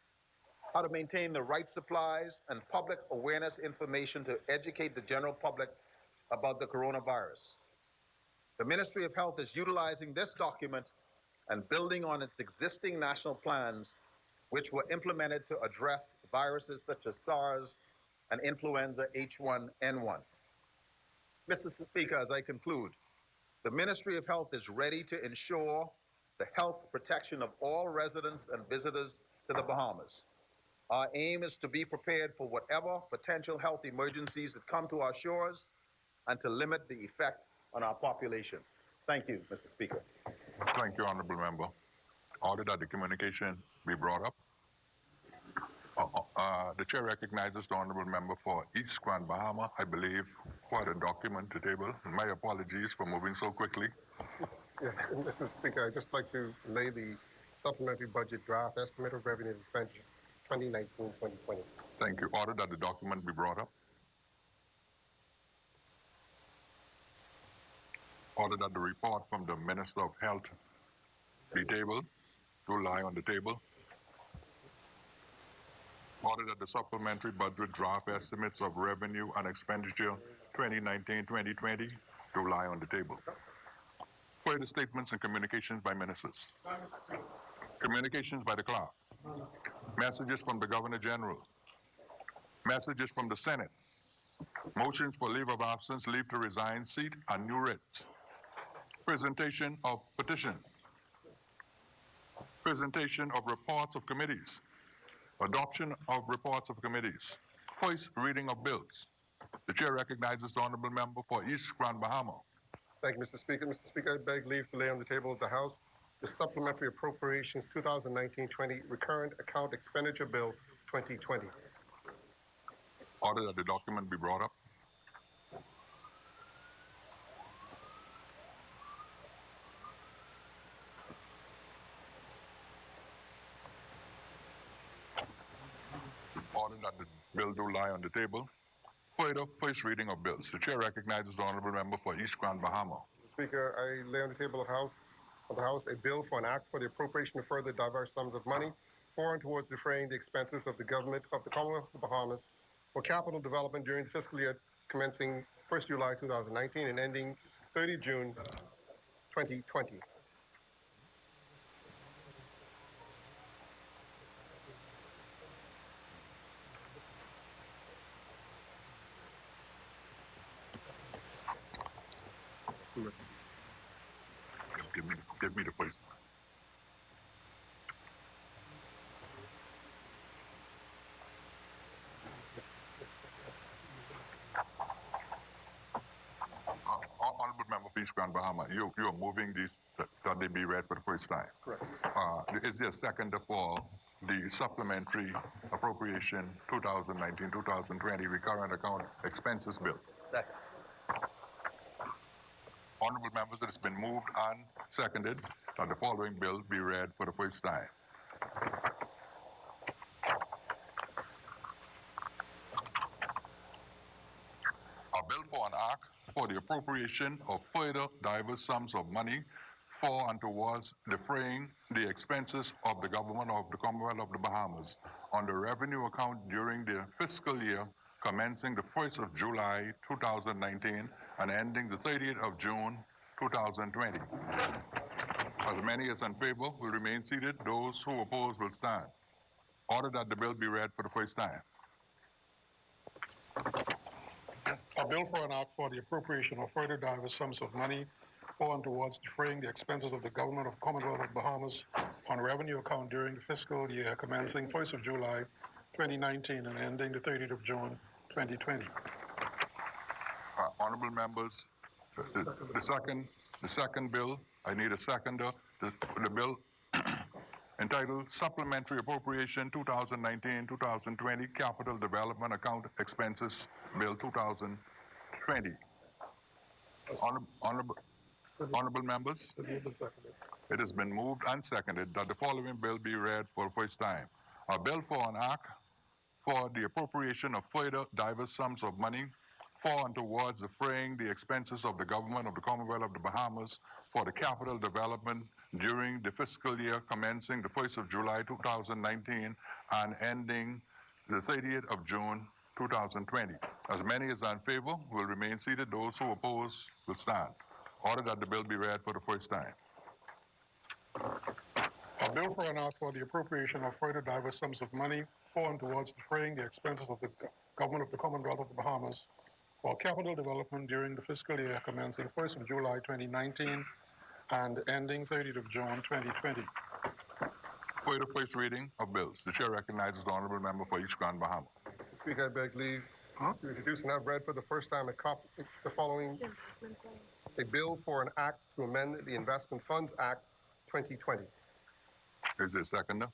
Speaker 8: how to maintain the right supplies, and public awareness information to educate the general public about the coronavirus. The Ministry of Health is utilizing this document and building on its existing national plans, which were implemented to address viruses such as SARS and influenza H1N1. Mr. Speaker, as I conclude, the Ministry of Health is ready to ensure the health protection of all residents and visitors to the Bahamas. Our aim is to be prepared for whatever potential health emergencies that come to our shores and to limit the effect on our population. Thank you, Mr. Speaker.
Speaker 3: Thank you, Honorable Member. Order that the communication be brought up. The Chair recognizes the Honorable Member for East Grand Bahama, I believe, quite a document to table. My apologies for moving so quickly.
Speaker 5: Yeah, Mr. Speaker, I'd just like to lay the supplementary budget draft estimate of revenue and expenditure 2019-2020.
Speaker 3: Thank you. Order that the document be brought up. Order that the report from the Minister of Health be tabled, to lie on the table. Order that the supplementary budget draft estimates of revenue and expenditure 2019-2020 to lie on the table. Further statements and communications by ministers. Communications by the clerk. Messages from the Governor General. Messages from the Senate. Motions for leave of absence, leave to resign seat, and new writs. Presentation of petitions. Presentation of reports of committees. Adoption of reports of committees. First reading of bills. The chair recognizes the honorable member for East Grand Bahama.
Speaker 5: Thank you, Mr. Speaker. Mr. Speaker, I beg leave to lay on the table of the House the Supplementary Appropriations 2019-20 Recurrent Account Expenditure Bill 2020.
Speaker 3: Order that the document be brought up. Order that the bill do lie on the table. Further, first reading of bills. The chair recognizes the honorable member for East Grand Bahama.
Speaker 5: Mr. Speaker, I lay on the table of the House a bill for an act for the appropriation of further diverse sums of money for and towards defraying the expenses of the government of the Commonwealth of the Bahamas for capital development during the fiscal year commencing 1st July 2019 and ending 30 June 2020.
Speaker 3: Give me the first. Honorable member for East Grand Bahama, you are moving these that they be read for the first time.
Speaker 5: Correct.
Speaker 3: Is there a second for the supplementary appropriation 2019-2020 recurrent account expenses bill?
Speaker 8: Second.
Speaker 3: Honorable members, it has been moved and seconded that the following bill be read for the first time. A bill for an act for the appropriation of further diverse sums of money for and towards defraying the expenses of the government of the Commonwealth of the Bahamas on the revenue account during the fiscal year commencing the 1st of July 2019 and ending the 30th of June 2020. As many as in favor will remain seated. Those who oppose will stand. Order that the bill be read for the first time.
Speaker 7: A bill for an act for the appropriation of further diverse sums of money for and towards defraying the expenses of the government of the Commonwealth of the Bahamas on revenue account during the fiscal year commencing 1st of July 2019 and ending the 30th of June 2020.
Speaker 3: Honorable members, the second bill, I need a seconder. The bill entitled Supplementary Appropriation 2019-2020 Capital Development Account Expenses Bill 2020. Honorable members, it has been moved and seconded that the following bill be read for the first time. A bill for an act for the appropriation of further diverse sums of money for and towards defraying the expenses of the government of the Commonwealth of the Bahamas for the capital development during the fiscal year commencing the 1st of July 2019 and ending the 30th of June 2020. As many as are in favor will remain seated. Those who oppose will stand. Order that the bill be read for the first time.
Speaker 7: A bill for an act for the appropriation of further diverse sums of money for and towards defraying the expenses of the government of the Commonwealth of the Bahamas for capital development during the fiscal year commencing 1st of July 2019 and ending 30th of June 2020.
Speaker 5: For the first reading of bills, the chair recognizes the honorable member for East Grand Bahama.
Speaker 9: Mr. Speaker, I beg leave to introduce and have read for the first time the following: a bill for an act to amend the Investment Funds Act 2020.
Speaker 5: Is there a seconder?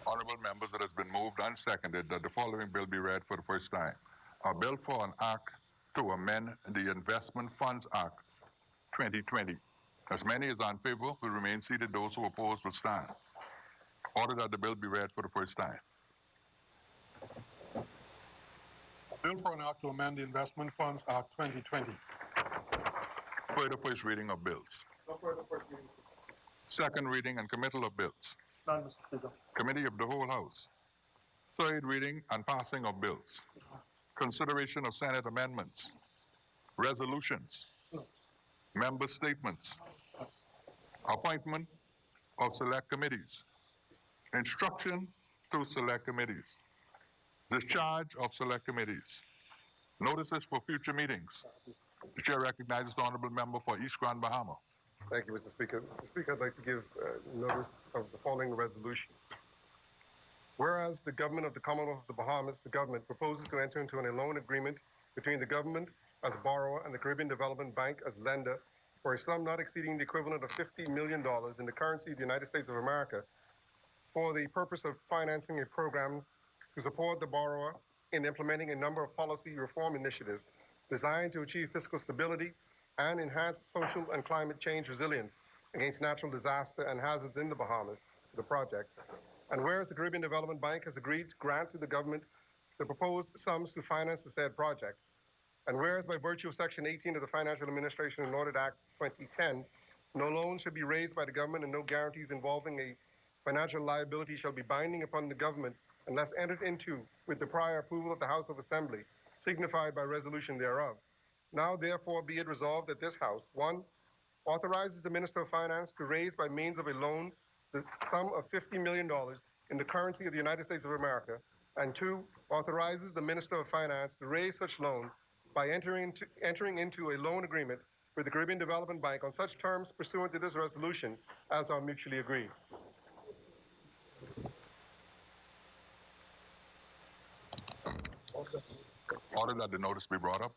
Speaker 5: Honorable members, it has been moved and seconded that the following bill be read for the first time. A bill for an act to amend the Investment Funds Act 2020. As many as are in favor will remain seated. Those who oppose will stand. Order that the bill be read for the first time.
Speaker 7: Bill for an act to amend the Investment Funds Act 2020.
Speaker 5: For the first reading of bills.
Speaker 9: No further first reading.
Speaker 5: Second reading and committal of bills.
Speaker 9: None, Mr. Speaker.
Speaker 5: Committee of the whole House. Third reading and passing of bills.
Speaker 3: consideration of Senate amendments, resolutions, member statements, appointment of select committees, instruction to select committees, discharge of select committees, notices for future meetings. The chair recognizes the honorable member for East Grand Bahama.
Speaker 9: Thank you, Mr. Speaker. Mr. Speaker, I'd like to give notice of the following resolution. Whereas the government of the Commonwealth of the Bahamas, the government, proposes to enter into a loan agreement between the government as borrower and the Caribbean Development Bank as lender for a sum not exceeding the equivalent of $50 million in the currency of the United States of America for the purpose of financing a program to support the borrower in implementing a number of policy reform initiatives designed to achieve fiscal stability and enhance social and climate change resilience against natural disaster and hazards in the Bahamas, the project. And whereas the Caribbean Development Bank has agreed to grant to the government the proposed sums to finance the said project, and whereas by virtue of Section 18 of the Financial Administration and Audit Act 2010, no loans should be raised by the government and no guarantees involving a financial liability shall be binding upon the government unless entered into with the prior approval of the House of Assembly, signified by resolution thereof. Now, therefore, be it resolved that this House, 1, authorizes the Minister of Finance to raise by means of a loan the sum of $50 million in the currency of the United States of America, and 2, authorizes the Minister of Finance to raise such loan by entering into a loan agreement with the Caribbean Development Bank on such terms pursuant to this resolution as are mutually agreed.
Speaker 3: Order that the notice be brought up.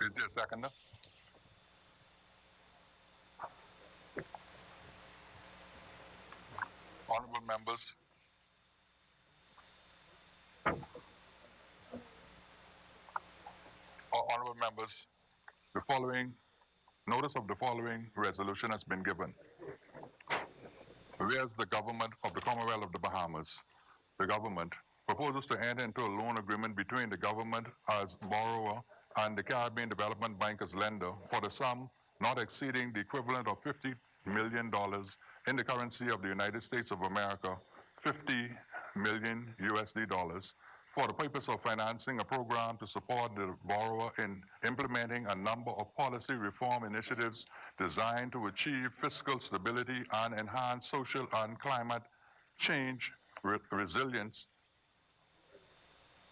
Speaker 3: Is there a seconder? Honorable members, honorable members, the following notice of the following resolution has been given. Whereas the government of the Commonwealth of the Bahamas, the government, proposes to enter into a loan agreement between the government as borrower and the Caribbean Development Bank as lender for the sum not exceeding the equivalent of $50 million in the currency of the United States of America, 50 million USD dollars, for the purpose of financing a program to support the borrower in implementing a number of policy reform initiatives designed to achieve fiscal stability and enhance social and climate change resilience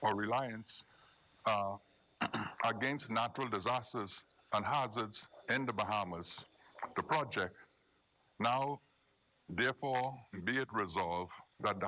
Speaker 3: or reliance against natural disasters and hazards in the Bahamas. The project now, therefore, be it resolved that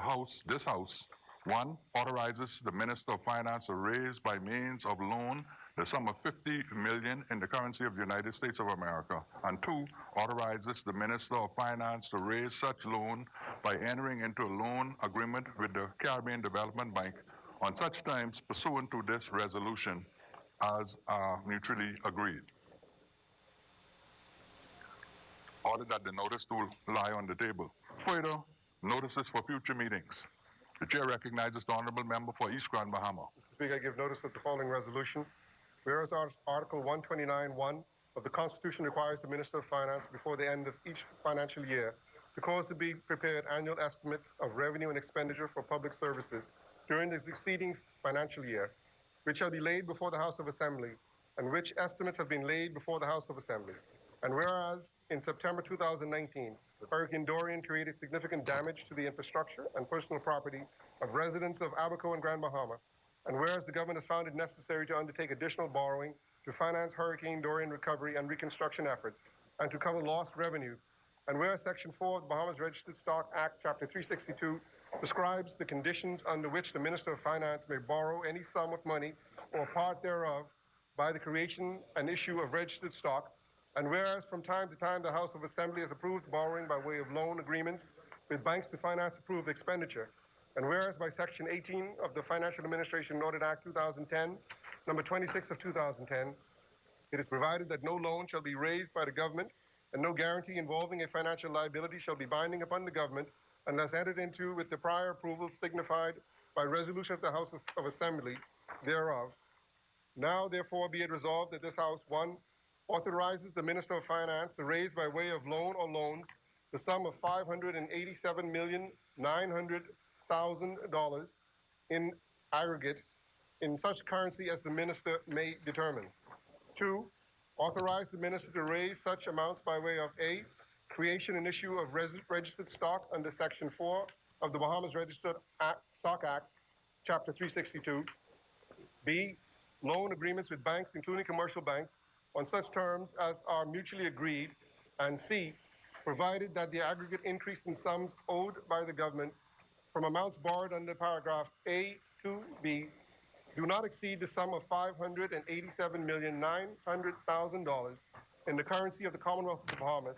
Speaker 3: this House, 1, authorizes the Minister of Finance to raise by means of loan the sum of $50 million in the currency of the United States of America, and 2, authorizes the Minister of Finance to raise such loan by entering into a loan agreement with the Caribbean Development Bank on such terms pursuant to this resolution as are mutually agreed. Order that the notice to lie on the table. Further, notices for future meetings. The chair recognizes the honorable member for East Grand Bahama.
Speaker 9: Mr. Speaker, I give notice of the following resolution. Whereas Article 129(1) of the Constitution requires the Minister of Finance before the end of each financial year to cause to be prepared annual estimates of revenue and expenditure for public services during the succeeding financial year, which shall be laid before the House of Assembly, and which estimates have been laid before the House of Assembly. And whereas in September 2019, Hurricane Dorian created significant damage to the infrastructure and personal property of residents of Abaco and Grand Bahama, and whereas the government has found it necessary to undertake additional borrowing to finance Hurricane Dorian recovery and reconstruction efforts and to cover lost revenue, and whereas Section 4 of the Bahamas Registered Stock Act, Chapter 362, prescribes the conditions under which the Minister of Finance may borrow any sum of money or part thereof by the creation and issue of registered stock, and whereas from time to time the House of Assembly has approved borrowing by way of loan agreements with banks to finance approved expenditure, and whereas by Section 18 of the Financial Administration and Audit Act 2010, number 26 of 2010, it is provided that no loan shall be raised by the government and no guarantee involving a financial liability shall be binding upon the government unless entered into with the prior approval signified by resolution of the House of Assembly thereof. Now, therefore, be it resolved that this House, 1, authorizes the Minister of Finance to raise by way of loan or loans the sum of $587,900,000 in aggregate in such currency as the minister may determine. 2, authorize the minister to raise such amounts by way of A, creation and issue of registered stock under Section 4 of the Bahamas Registered Stock Act, Chapter 362, B, loan agreements with banks, including commercial banks, on such terms as are mutually agreed, and C, provided that the aggregate increase in sums owed by the government from amounts borrowed under paragraphs A to B do not exceed the sum of $587,900,000 in the currency of the Commonwealth of the Bahamas,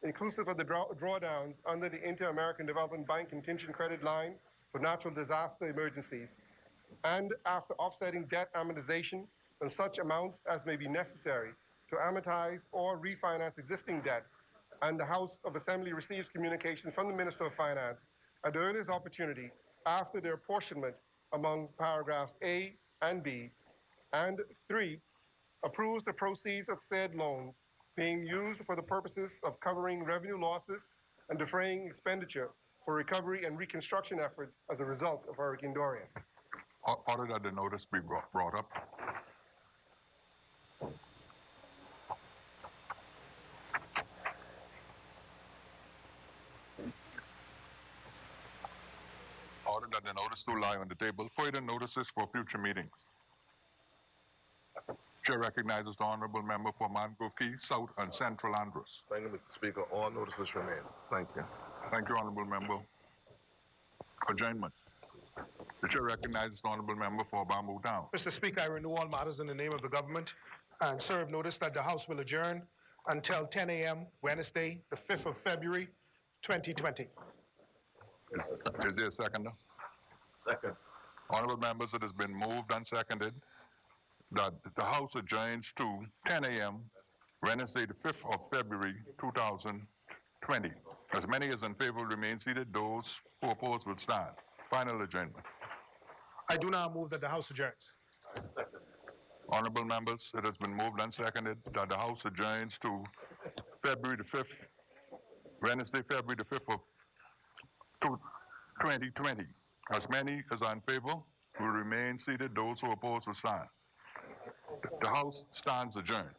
Speaker 9: inclusive of the drawdowns under the Inter-American Development Bank Contingent Credit Line for natural disaster emergencies, and after offsetting debt amortization on such amounts as may be necessary to amortize or refinance existing debt, and the House of Assembly receives communication from the Minister of Finance at the earliest opportunity after their apportionment among paragraphs A and B, and 3, approves the proceeds of said loans being used for the purposes of covering revenue losses and defraying expenditure for recovery and reconstruction efforts as a result of Hurricane Dorian.
Speaker 3: Order that the notice be brought up. Order that the notice to lie on the table. Further notices for future meetings. Chair recognizes the Honorable Member for Mangrove Key, South and Central Andros.
Speaker 10: Thank you, Mr. Speaker. All notices remain. Thank you.
Speaker 3: Thank you, Honorable Member. Adjournment. The Chair recognizes the Honorable Member for Bamboo Town.
Speaker 7: Mr. Speaker, I renew all matters in the name of the government and serve notice that the House will adjourn until 10 a.m. Wednesday, the 5th of February, 2020.
Speaker 3: Is there a seconder?
Speaker 10: Second.
Speaker 3: Honorable members, it has been moved and seconded that the House adjourns to 10 a.m. Wednesday, the 5th of February, 2020. As many as in favor remain seated. Those who oppose will stand. Final adjournment.
Speaker 7: I do now move that the House adjourns.
Speaker 3: Honorable members, it has been moved and seconded that the House adjourns to February the 5th, Wednesday, February the 5th of 2020. As many as are in favor will remain seated. Those who oppose will stand. The House stands adjourned.